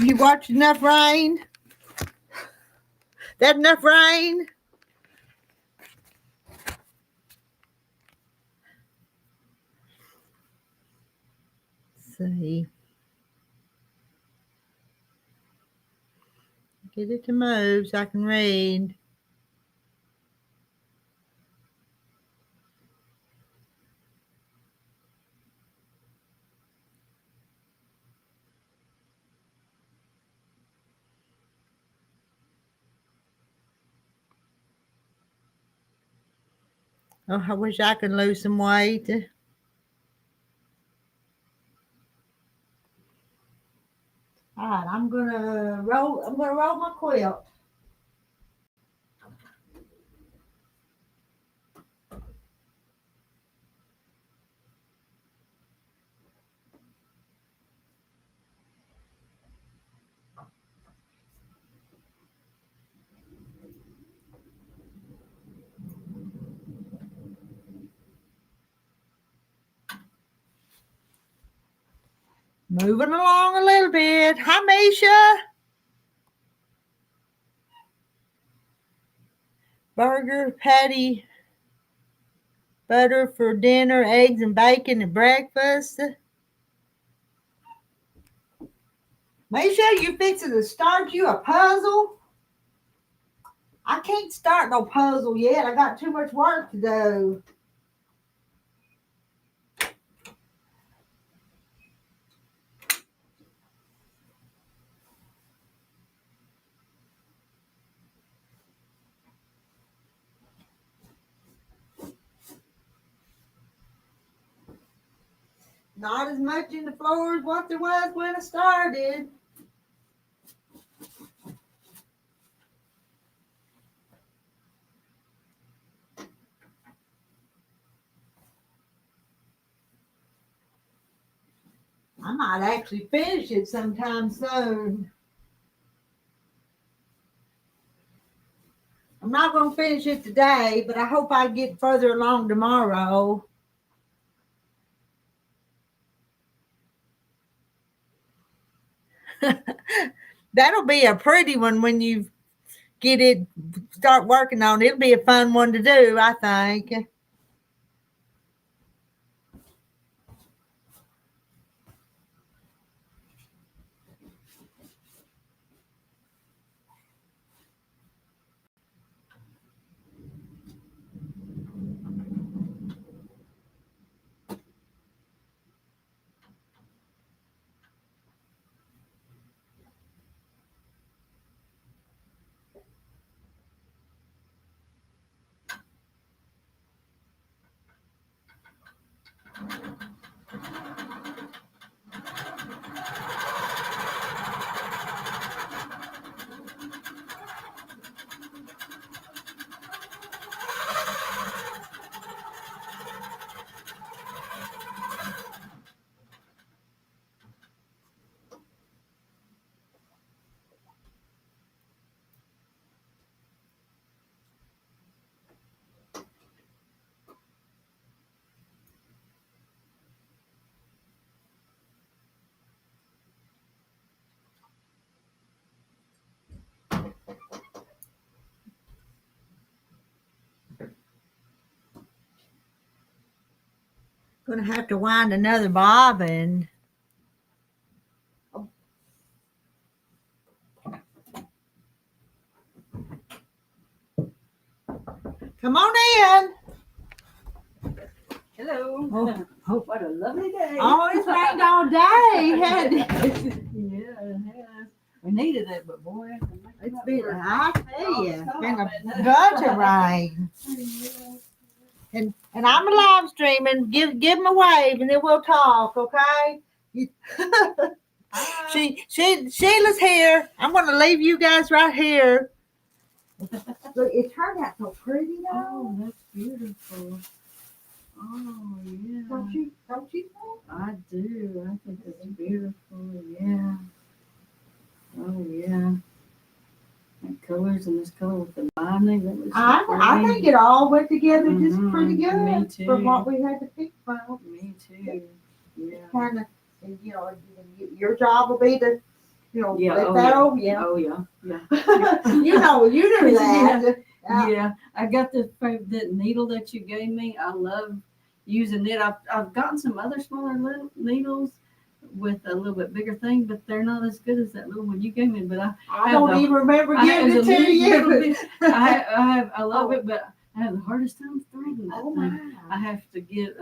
[SPEAKER 1] You watched enough rain? That enough rain? Let's see. Get it to move so I can read. Oh, I wish I could lose some weight. All right, I'm gonna roll my quilt. Moving along a little bit. Hi, Misha. Burger, patty, butter for dinner, eggs and bacon at breakfast. Misha, you fixing to start you a puzzle? I can't start no puzzle yet. I got too much work to do. Not as much in the floor as what there was when I started. I might actually finish it sometime soon. I'm not going to finish it today, but I hope I get further along tomorrow. That'll be a pretty one when you get it, start working on it. It'll be a fun one to do, I think. Gonna have to wind another bobbin. Come on in.
[SPEAKER 2] Hello.
[SPEAKER 1] Oh,
[SPEAKER 2] What a lovely day.
[SPEAKER 1] oh, it's rained all day, hadn't it?
[SPEAKER 2] Yeah, it has. We needed it, but boy,
[SPEAKER 1] It's been, I tell you, it's been a bunch of rain. And I'm a live streaming. Give him a wave, and then we'll talk, okay? Sheila's here. I'm gonna leave you guys right here. Look, it turned out so pretty, though.
[SPEAKER 2] Oh, that's beautiful. Oh, yeah.
[SPEAKER 1] Don't you think?
[SPEAKER 2] I do. I think it's beautiful. Yeah. Oh, yeah. And colors and this color with the binding. That was
[SPEAKER 1] I think it all went together just pretty good
[SPEAKER 2] Me too.
[SPEAKER 1] from what we had to pick from.
[SPEAKER 2] Me too. Yeah.
[SPEAKER 1] Kind of, your job will be to You know,
[SPEAKER 2] Yeah,
[SPEAKER 1] flip
[SPEAKER 2] oh,
[SPEAKER 1] that
[SPEAKER 2] yeah.
[SPEAKER 1] over, yeah.
[SPEAKER 2] Oh yeah, yeah.
[SPEAKER 1] You do that.
[SPEAKER 2] Yeah, I got that needle that you gave me. I love using it. I've gotten some other smaller little needles with a little bit bigger thing, but they're not as good as that little one you gave me. But
[SPEAKER 1] I don't even remember giving it to
[SPEAKER 2] little
[SPEAKER 1] you.
[SPEAKER 2] bit, I love it, but I have the hardest time threading that
[SPEAKER 1] Oh
[SPEAKER 2] thing. I
[SPEAKER 1] my.
[SPEAKER 2] have to get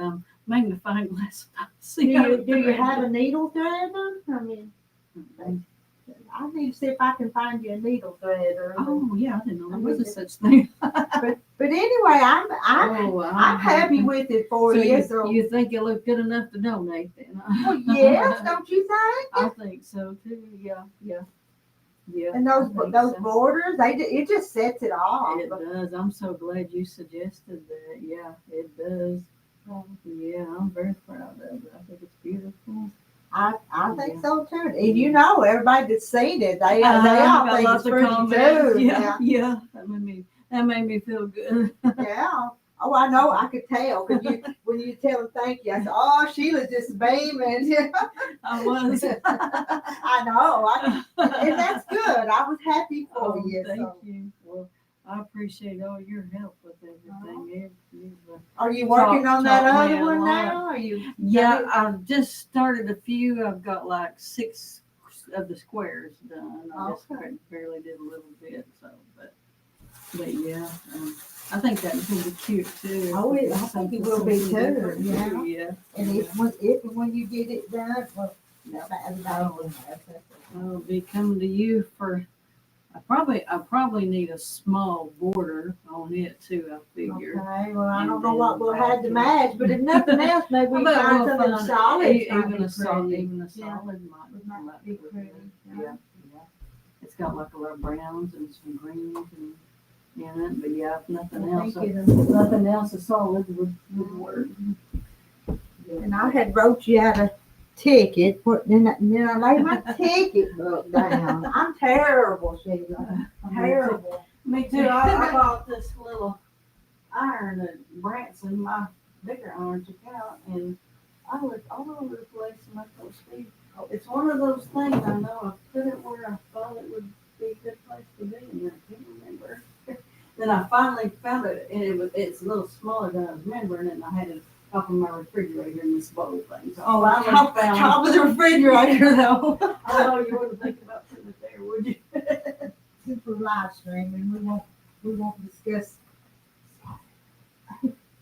[SPEAKER 2] magnifying glass to
[SPEAKER 1] Do
[SPEAKER 2] see how to
[SPEAKER 1] you
[SPEAKER 2] thread
[SPEAKER 1] have
[SPEAKER 2] it.
[SPEAKER 1] a needle threader? I mean, I need to see if I can find you a needle threader.
[SPEAKER 2] Oh yeah, I didn't know there was a such thing.
[SPEAKER 1] But anyway, I'm happy with it for
[SPEAKER 2] So
[SPEAKER 1] you.
[SPEAKER 2] you think it looked good enough to donate then?
[SPEAKER 1] Well, yes, don't you think?
[SPEAKER 2] I think so too. Yeah, yeah, yeah.
[SPEAKER 1] And
[SPEAKER 2] I
[SPEAKER 1] those
[SPEAKER 2] think
[SPEAKER 1] those
[SPEAKER 2] so.
[SPEAKER 1] borders, it just sets it off.
[SPEAKER 2] It does. I'm so glad you suggested that. Yeah, it does. Yeah, I'm very proud of it. I think it's beautiful.
[SPEAKER 1] I think
[SPEAKER 2] Yeah.
[SPEAKER 1] so too. And you know, everybody that's seen it, they all
[SPEAKER 2] got
[SPEAKER 1] think
[SPEAKER 2] lots
[SPEAKER 1] it's
[SPEAKER 2] of
[SPEAKER 1] pretty
[SPEAKER 2] comments.
[SPEAKER 1] too.
[SPEAKER 2] Yeah, yeah. That made me feel good.
[SPEAKER 1] Yeah. Oh, I know. I could tell because when you tell them thank you, I said, "Oh, Sheila's just beaming."
[SPEAKER 2] I was.
[SPEAKER 1] I know. And that's good. I was happy for
[SPEAKER 2] Oh,
[SPEAKER 1] you.
[SPEAKER 2] thank
[SPEAKER 1] So.
[SPEAKER 2] you. Well, I appreciate all your help with everything.
[SPEAKER 1] Are you working on that
[SPEAKER 2] taught me
[SPEAKER 1] other
[SPEAKER 2] a
[SPEAKER 1] one
[SPEAKER 2] lot.
[SPEAKER 1] now? Are you?
[SPEAKER 2] Yeah, I've just started a few. I've got like 6 of the squares done. I just barely did a little bit. So, but yeah, I think that's gonna be cute too.
[SPEAKER 1] Oh, I think it will be too. Yeah.
[SPEAKER 2] Yeah.
[SPEAKER 1] And if and when you get it done, well,
[SPEAKER 2] I'll be coming to you for. I probably need a small border on it too. I figure.
[SPEAKER 1] Okay, well, I don't
[SPEAKER 2] And
[SPEAKER 1] know what
[SPEAKER 2] then
[SPEAKER 1] we'll
[SPEAKER 2] back
[SPEAKER 1] have to
[SPEAKER 2] in-
[SPEAKER 1] match, but if nothing else, maybe we
[SPEAKER 2] But
[SPEAKER 1] find
[SPEAKER 2] we'll
[SPEAKER 1] something
[SPEAKER 2] find
[SPEAKER 1] solid.
[SPEAKER 2] even a solid,
[SPEAKER 1] Yeah.
[SPEAKER 2] might
[SPEAKER 1] be
[SPEAKER 2] look
[SPEAKER 1] pretty.
[SPEAKER 2] good. Yeah, yeah. It's got like a lot of browns and some greens and in it, but yeah, if nothing else, nothing else is solid would work.
[SPEAKER 1] And I had wrote you out a ticket, then I laid my ticket book down. I'm terrible, Sheila. Terrible.
[SPEAKER 2] Me too. I bought this little iron that Branson, my bigger iron, took out, and I looked all over the place, and I told Steve, oh, it's one of those things I know I put it where I thought it would be a good place to be, and I can't remember. Then I finally found it, and it's a little smaller than I was remembering, and I had it up in my refrigerator in this bowl thing. So,
[SPEAKER 1] I found top of the refrigerator though.
[SPEAKER 2] I know you wouldn't think about putting it there, would you?
[SPEAKER 1] Since we're live streaming, we won't discuss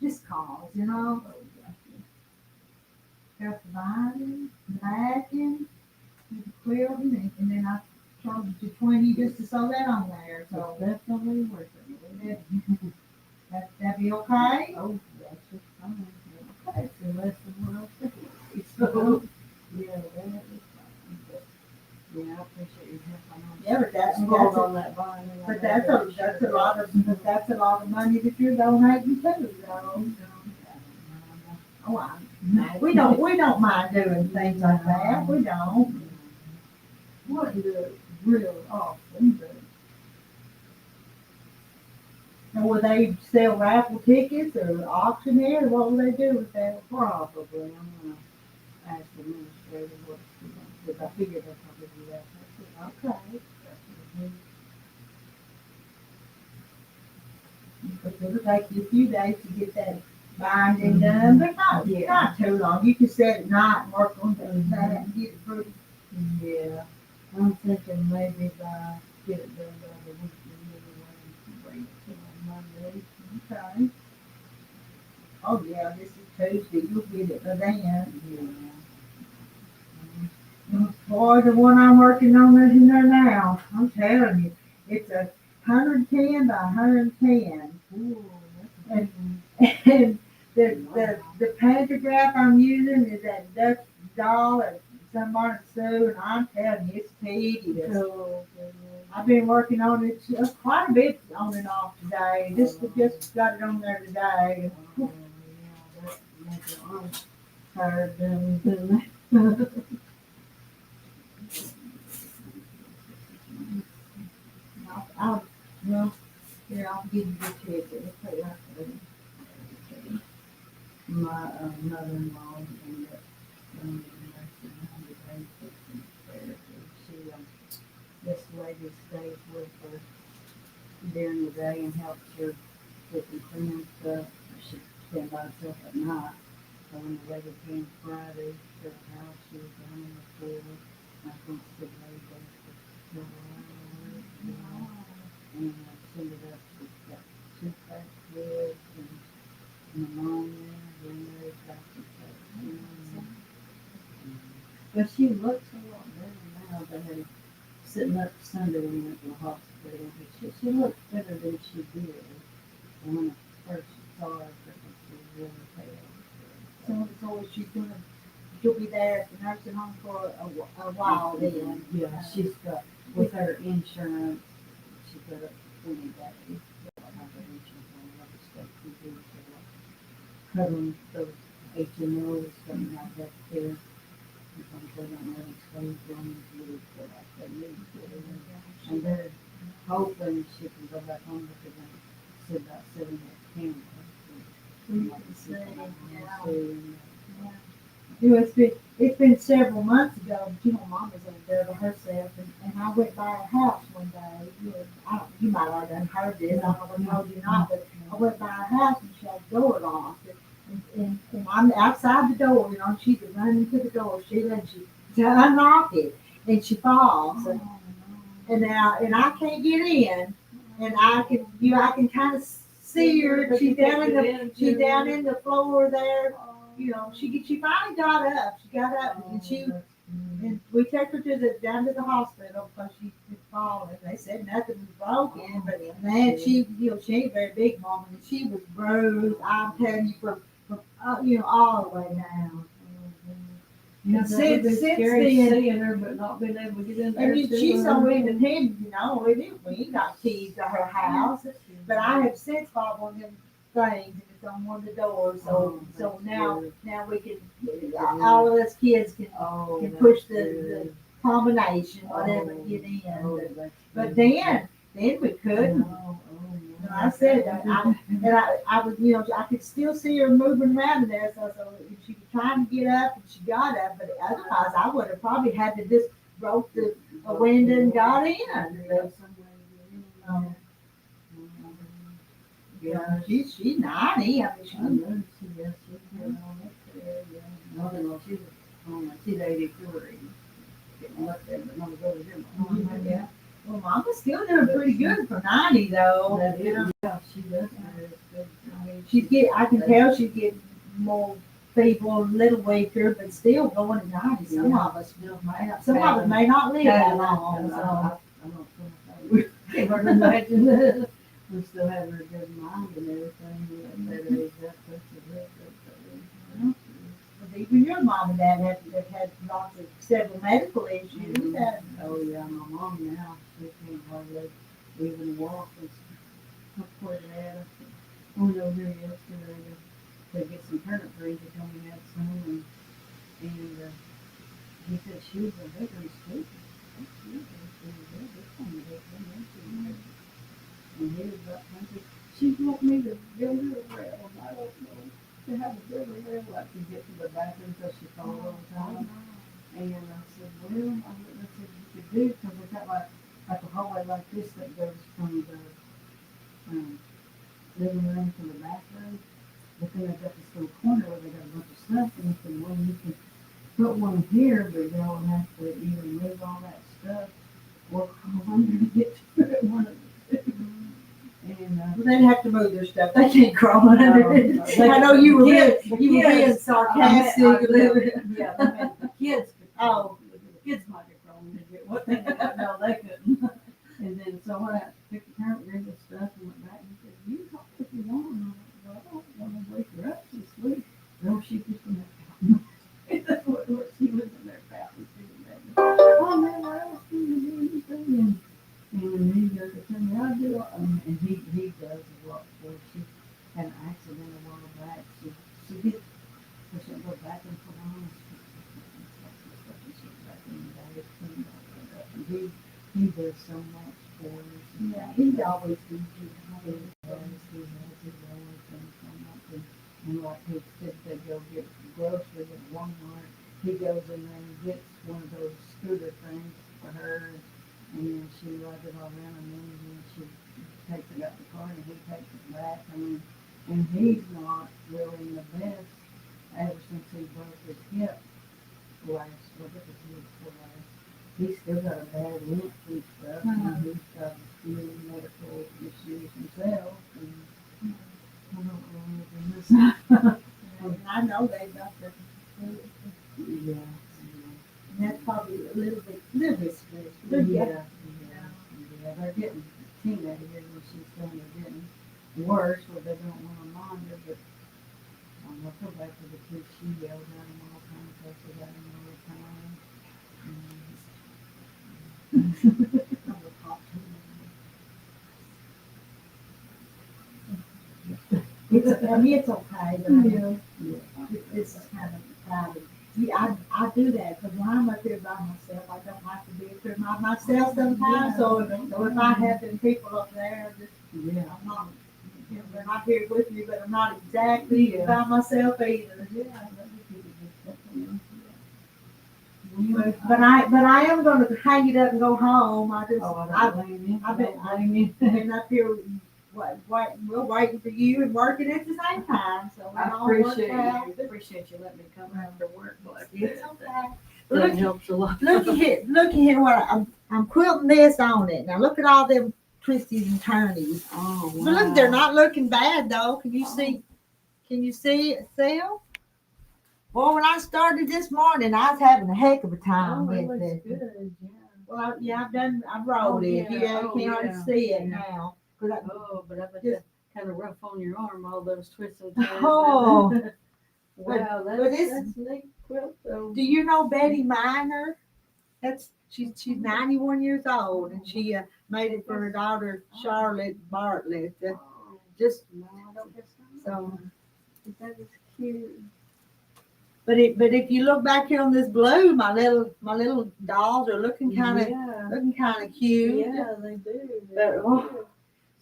[SPEAKER 1] just cause, you know. Got the binding, the backing, the quilting, and then I charged you 20 just to sew that on there. So
[SPEAKER 2] Definitely worth it.
[SPEAKER 1] that be okay?
[SPEAKER 2] Oh, that's just fine. Okay, so that's the one I was thinking. So, yeah, that is fine. But, yeah, I appreciate your help. I know
[SPEAKER 1] Yeah, but that's
[SPEAKER 2] on that vine.
[SPEAKER 1] but that's a lot of money that you're donating too. So. Oh, we don't mind doing things like that. We don't.
[SPEAKER 2] Wouldn't do it real often, but
[SPEAKER 1] And will they sell raffle tickets or auctioneer? What will they do with that?
[SPEAKER 2] probably I'm gonna ask the administrator what she wants, but I figured they'll probably do that.
[SPEAKER 1] Okay. But it'll take you a few days to get that binding done, but not too long. You can sit at night and work on that and get it pretty.
[SPEAKER 2] Yeah, I'm thinking maybe get it done by the weekend anyway, bring it to on Monday.
[SPEAKER 1] Okay. Oh yeah, this is Tuesday. You'll get it by then.
[SPEAKER 2] Yeah.
[SPEAKER 1] Boy, the one I'm working on is in there now. I'm telling you, it's 110 by 110.
[SPEAKER 2] Ooh,
[SPEAKER 1] And, and the pantograph I'm using is that Dutch doll at Sunburn Sue, and I'm telling you, it's tedious.
[SPEAKER 2] so,
[SPEAKER 1] I've been working on it quite a bit on and off today. Just got it on there today.
[SPEAKER 2] that makes it I'm tired doing that.
[SPEAKER 1] Well, here, I'll give you the ticket. Let's put it out there.
[SPEAKER 2] My mother-in-law ended up nursing home today. She baby stays with her during the day and helps her with the cleaning stuff. She spends by herself at night. So when the weather came Friday to the house, she was down on the floor. I think the lady was and send it up. She's got two fast kids and pneumonia, urinary tract infection. But she looks a lot better now. They had her sitting up Sunday when we went to the hospital. She looks better than she did. And when I first saw her, she was really pale.
[SPEAKER 3] So she'll be there at the nursing home for a while then.
[SPEAKER 2] Yeah, she's got, with her insurance, she's got up to 20 days. Have her insurance on what the stuff we do. So like covering those HMOs, something like that there. Sometimes they don't let them stay from them for like they need to. And they're hoping she can go back home because they said about 7 at camera.
[SPEAKER 3] So you can see, it's been several months ago, but Mom was in there by herself, and I went by her house one day. You might have done heard this, I don't know if I told you or not, but I went by her house and she had the door locked. And I'm outside the door, and she could run into the door, she unlock it, and she falls. And I can't get in, and I can kind of see her. She's down in the floor there. She finally got up. She got up, and we took her down to the hospital because she had fallen. They said nothing was broken, but man, she ain't a very big woman, and she was bruised. I'm telling you, from all the way down. Since
[SPEAKER 2] scary
[SPEAKER 3] then,
[SPEAKER 2] seeing her, but not being able to get in there.
[SPEAKER 3] and she's so independent, we ain't got keys to her house. But I have since bought one of them things, and it's on one of the doors. So now we can, all of us kids can push the combination, whatever, and get in. But then we couldn't. I said I was, I could still see her moving around in there. So she was trying to get up, and she got up. But otherwise, I would have probably had to just broke the window and got in. Yeah, she's 90. I mean,
[SPEAKER 2] she's 83. Getting up there, but not over here.
[SPEAKER 3] yeah. Well, Mama's still doing pretty good for 90, though.
[SPEAKER 2] Yeah, she does.
[SPEAKER 3] I can tell she's getting more feeble, a little weaker, but still going at 90. Some of us may not live that long. So.
[SPEAKER 2] Can't hardly imagine that. We still have her good mind and everything. That age up,
[SPEAKER 3] Even your mom and dad have had lots of several medical issues.
[SPEAKER 2] Oh yeah, my mom now, she can't hardly even walk. Her poor dad, I went over here yesterday to get some turnip greens. He told me he had some, and he said she was a veteran student. And he was about 20. She want me to build her a rail, and I don't know. To have a build a rail like to get to the bathroom because she falls all the time. And I said, well, I said, you could do, because we got like a hallway like this that goes from the living room to the bathroom. But then they've got this little corner where they got a bunch of stuff, and I said, well, you can put one here, but y'all have to either move all that stuff or crawl under to get to it, one of the two. And
[SPEAKER 3] they'd have to move their stuff. They can't crawl under it. I know you were being sarcastic.
[SPEAKER 2] Yeah, the kids could crawl. The kids might have crawled into it. What they did, no, they couldn't. And then so I picked the turnip greens and stuff and went back and said, you can talk if you want. And I went, well, I don't want to wake her up. She's asleep. No, she was in that fountain. That's what she was in their fountain. Oh man, what else can you do anything? And he goes to tell me, I do, and he does a lot for her. She had an accident a while back. She did, but she'll go back and put on. And he does so much for her.
[SPEAKER 3] Yeah, he's always been good.
[SPEAKER 2] He has his own things come up, and like he said, they go get groceries at Walmart. He goes in there and gets one of those scooter things for her. and then she rubbed it all around, and then she takes it out the car, and he takes it back. I mean, and he's not really in the best ever since he broke his hip last, what was it, before last. He's still got a bad limp and stuff, and he's got a few medical issues himself, and I don't know anything else.
[SPEAKER 3] And I know they got the,
[SPEAKER 2] Yeah.
[SPEAKER 3] and that's probably a little bit stressful. But
[SPEAKER 2] Yeah, they're getting teenagers, and she's saying they're getting worse, where they don't want to mind her, but I'm gonna go back to the kids, she yells at them all the time, cusses at them all the time.
[SPEAKER 3] I'm gonna talk to them. I mean, it's okay, but this is kind of crowded. Yeah, I do that, because when I'm up here by myself, I don't have to be up here by myself sometimes, so if I have them people up there, I'm not, they're not here with me, but I'm not exactly by myself either. But I am gonna hang it up and go home.
[SPEAKER 2] I don't blame you.
[SPEAKER 3] I've been-
[SPEAKER 2] blame you.
[SPEAKER 3] been up here, we're waiting for you and working at the same time, so it
[SPEAKER 2] I
[SPEAKER 3] all works
[SPEAKER 2] appreciate
[SPEAKER 3] out.
[SPEAKER 2] you, appreciate you letting me come after work like
[SPEAKER 3] It's
[SPEAKER 2] that.
[SPEAKER 3] okay.
[SPEAKER 2] That
[SPEAKER 3] Look,
[SPEAKER 2] helps a lot.
[SPEAKER 1] Look here what I'm quilting this on it. Now look at all them twisties and turnies.
[SPEAKER 2] Oh, wow.
[SPEAKER 1] But look, they're not looking bad though. Can you see it, Sal? Well, when I started this morning, I was having a heck of a
[SPEAKER 2] Oh,
[SPEAKER 1] time
[SPEAKER 2] it
[SPEAKER 1] with
[SPEAKER 2] looks
[SPEAKER 1] it.
[SPEAKER 2] good, yeah.
[SPEAKER 3] Well, yeah, I've rolled it.
[SPEAKER 2] yeah.
[SPEAKER 3] Yeah, you
[SPEAKER 2] Oh,
[SPEAKER 3] can't hardly
[SPEAKER 2] yeah.
[SPEAKER 3] see it
[SPEAKER 2] Yeah.
[SPEAKER 3] now. 'Cause I-
[SPEAKER 2] Oh, but I bet
[SPEAKER 3] Just-
[SPEAKER 2] that's kind of rough on your arm, all those twists and turns.
[SPEAKER 1] Oh.
[SPEAKER 2] Wow,
[SPEAKER 1] but
[SPEAKER 2] that's
[SPEAKER 1] it's-
[SPEAKER 2] neat quilt though.
[SPEAKER 1] Do you know Betty Miner? She's 91 years old, and she made it for her daughter Charlotte Bartlett.
[SPEAKER 2] Oh,
[SPEAKER 1] Just
[SPEAKER 2] no, I don't guess
[SPEAKER 1] so.
[SPEAKER 2] But that is cute.
[SPEAKER 1] But if you look back here on this blue, my little dolls are looking kind of cute.
[SPEAKER 2] Yeah, they do.
[SPEAKER 1] But, oh.
[SPEAKER 2] Do.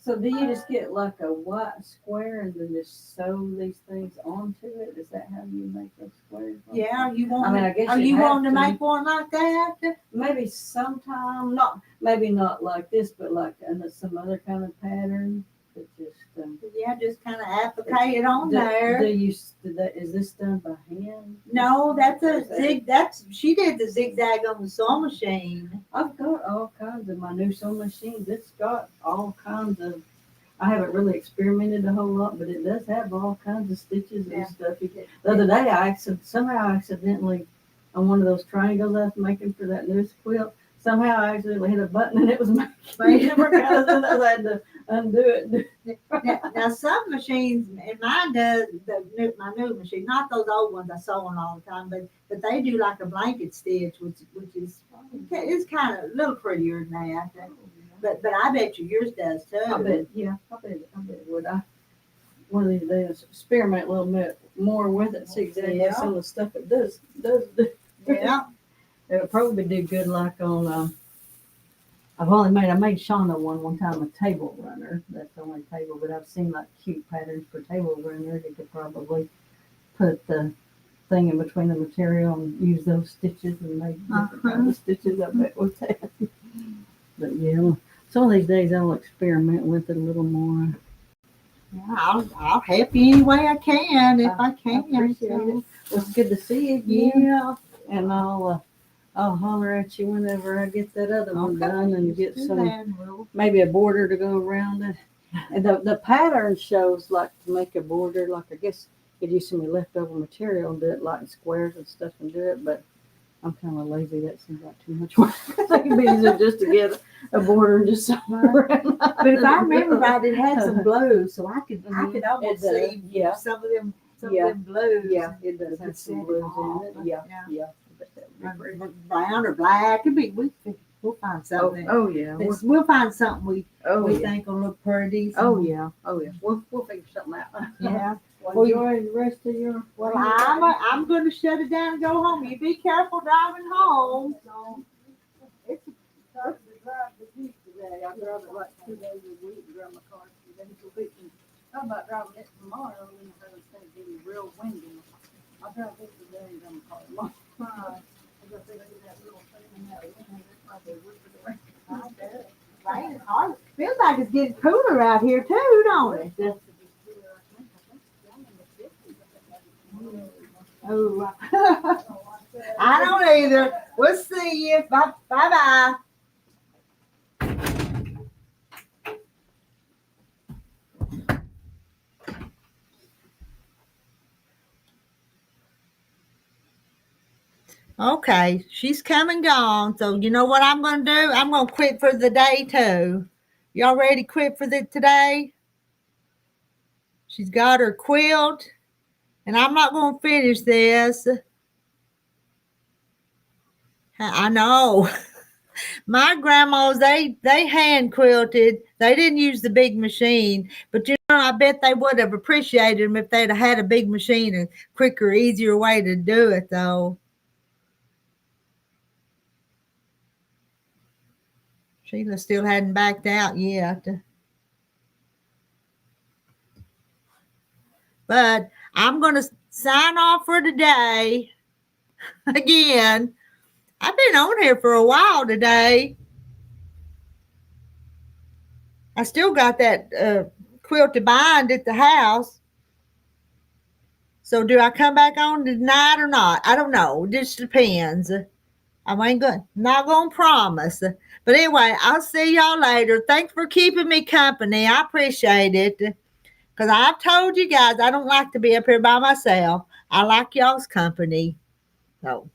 [SPEAKER 2] So do you just get like a white square and then just sew these things onto it? Is that how you make those squares?
[SPEAKER 1] Yeah, you want?
[SPEAKER 2] I mean, I guess
[SPEAKER 1] are
[SPEAKER 2] you
[SPEAKER 1] you
[SPEAKER 2] have
[SPEAKER 1] wanting to
[SPEAKER 2] to.
[SPEAKER 1] make one like that?
[SPEAKER 2] Maybe sometime, maybe not like this, but like some other kind of pattern. That just
[SPEAKER 1] Yeah, just kind of applique it on there.
[SPEAKER 2] Is this done by hand?
[SPEAKER 1] No, that's a
[SPEAKER 2] Or is that-
[SPEAKER 1] zig. She did the zigzag on the sewing machine.
[SPEAKER 2] I've got all kinds of my new sewing machines. It's got all kinds of. I haven't really experimented a whole lot, but it does have all kinds of stitches and
[SPEAKER 1] Yeah.
[SPEAKER 2] stuff. The other day, I somehow accidentally on one of those triangles I was making for that newest quilt. Somehow I accidentally hit a button and it was making different colors, and I had to undo it.
[SPEAKER 1] Now some machines, and mine does my new machine, not those old ones I sew on all the time, but they do like a blanket stitch, which is it's kind of a little prettier than that. But I bet you yours does too.
[SPEAKER 2] I bet it would. One of these days experiment a little bit more with it, see exactly
[SPEAKER 1] Yeah.
[SPEAKER 2] some of the stuff it does do.
[SPEAKER 1] Yeah.
[SPEAKER 2] It would probably do good like on. I made Shauna one time a table runner. That's the only table, but I've seen like cute patterns for table runners. You could probably put the thing in between the material and use those stitches and make different kinds of stitches. I bet with that. But yeah, some of these days I'll experiment with it a little more.
[SPEAKER 1] Yeah, I'll help you any way I can if I can.
[SPEAKER 2] I appreciate it. Well, it's good to see you again.
[SPEAKER 1] Yeah.
[SPEAKER 2] And I'll holler at you whenever I get that other one
[SPEAKER 1] Okay.
[SPEAKER 2] done and get
[SPEAKER 1] Do
[SPEAKER 2] some,
[SPEAKER 1] that and we'll-
[SPEAKER 2] maybe a border to go around it. And the pattern shows like to make a border, like I guess you'd use some of your leftover material and do it like in squares and stuff and do it, but I'm kind of lazy. That seems like too much work. It'd be easier just to get a border and just sew around.
[SPEAKER 1] But if I remember right, it had some blues, so I could almost
[SPEAKER 2] It does,
[SPEAKER 1] see
[SPEAKER 2] yeah.
[SPEAKER 1] some of them
[SPEAKER 2] Yeah.
[SPEAKER 1] blues.
[SPEAKER 2] Yeah, it does have some
[SPEAKER 1] Set it
[SPEAKER 2] blues
[SPEAKER 1] off.
[SPEAKER 2] in it. Yeah,
[SPEAKER 1] Yeah.
[SPEAKER 2] yeah. But that would be pretty.
[SPEAKER 1] Brown or black. We'll find something.
[SPEAKER 2] Oh yeah.
[SPEAKER 1] We'll find something we
[SPEAKER 2] Yeah.
[SPEAKER 1] think will look pretty.
[SPEAKER 2] Oh yeah. We'll figure something out.
[SPEAKER 1] Yeah.
[SPEAKER 2] Well,
[SPEAKER 1] Well,
[SPEAKER 2] enjoy the rest of your.
[SPEAKER 1] Well, I'm going to shut it down and go home. You be careful driving home. So
[SPEAKER 2] It's tough to drive the Jeep today. I drive it like 2 days a week and drive my car 2 days a week. And how about driving it tomorrow when it's going to be real windy? I'll drive it today and drive my car tomorrow. I got to get that little thing in that wind. It's like a whip of the rain.
[SPEAKER 3] Rain is hard. Feels like it's getting cooler out here too, don't it? Oh, I don't either. We'll see you. Bye bye.
[SPEAKER 1] Okay, she's come and gone. So you know what I'm gonna do? I'm gonna quit for the day too. Y'all ready to quit for the today? She's got her quilt, and I'm not gonna finish this. I know. My grandmas, they hand quilted. They didn't use the big machine, but you know, I bet they would have appreciated them if they'd have had a big machine and quicker, easier way to do it though. Sheila still hadn't backed out yet. But I'm going to sign off for today. Again, I've been on here for a while today. I still got that quilt to bind at the house. So do I come back on tonight or not? I don't know. It just depends. Not gonna promise. But anyway, I'll see y'all later. Thanks for keeping me company. I appreciate it. Because I've told you guys I don't like to be up here by myself. I like y'all's company. So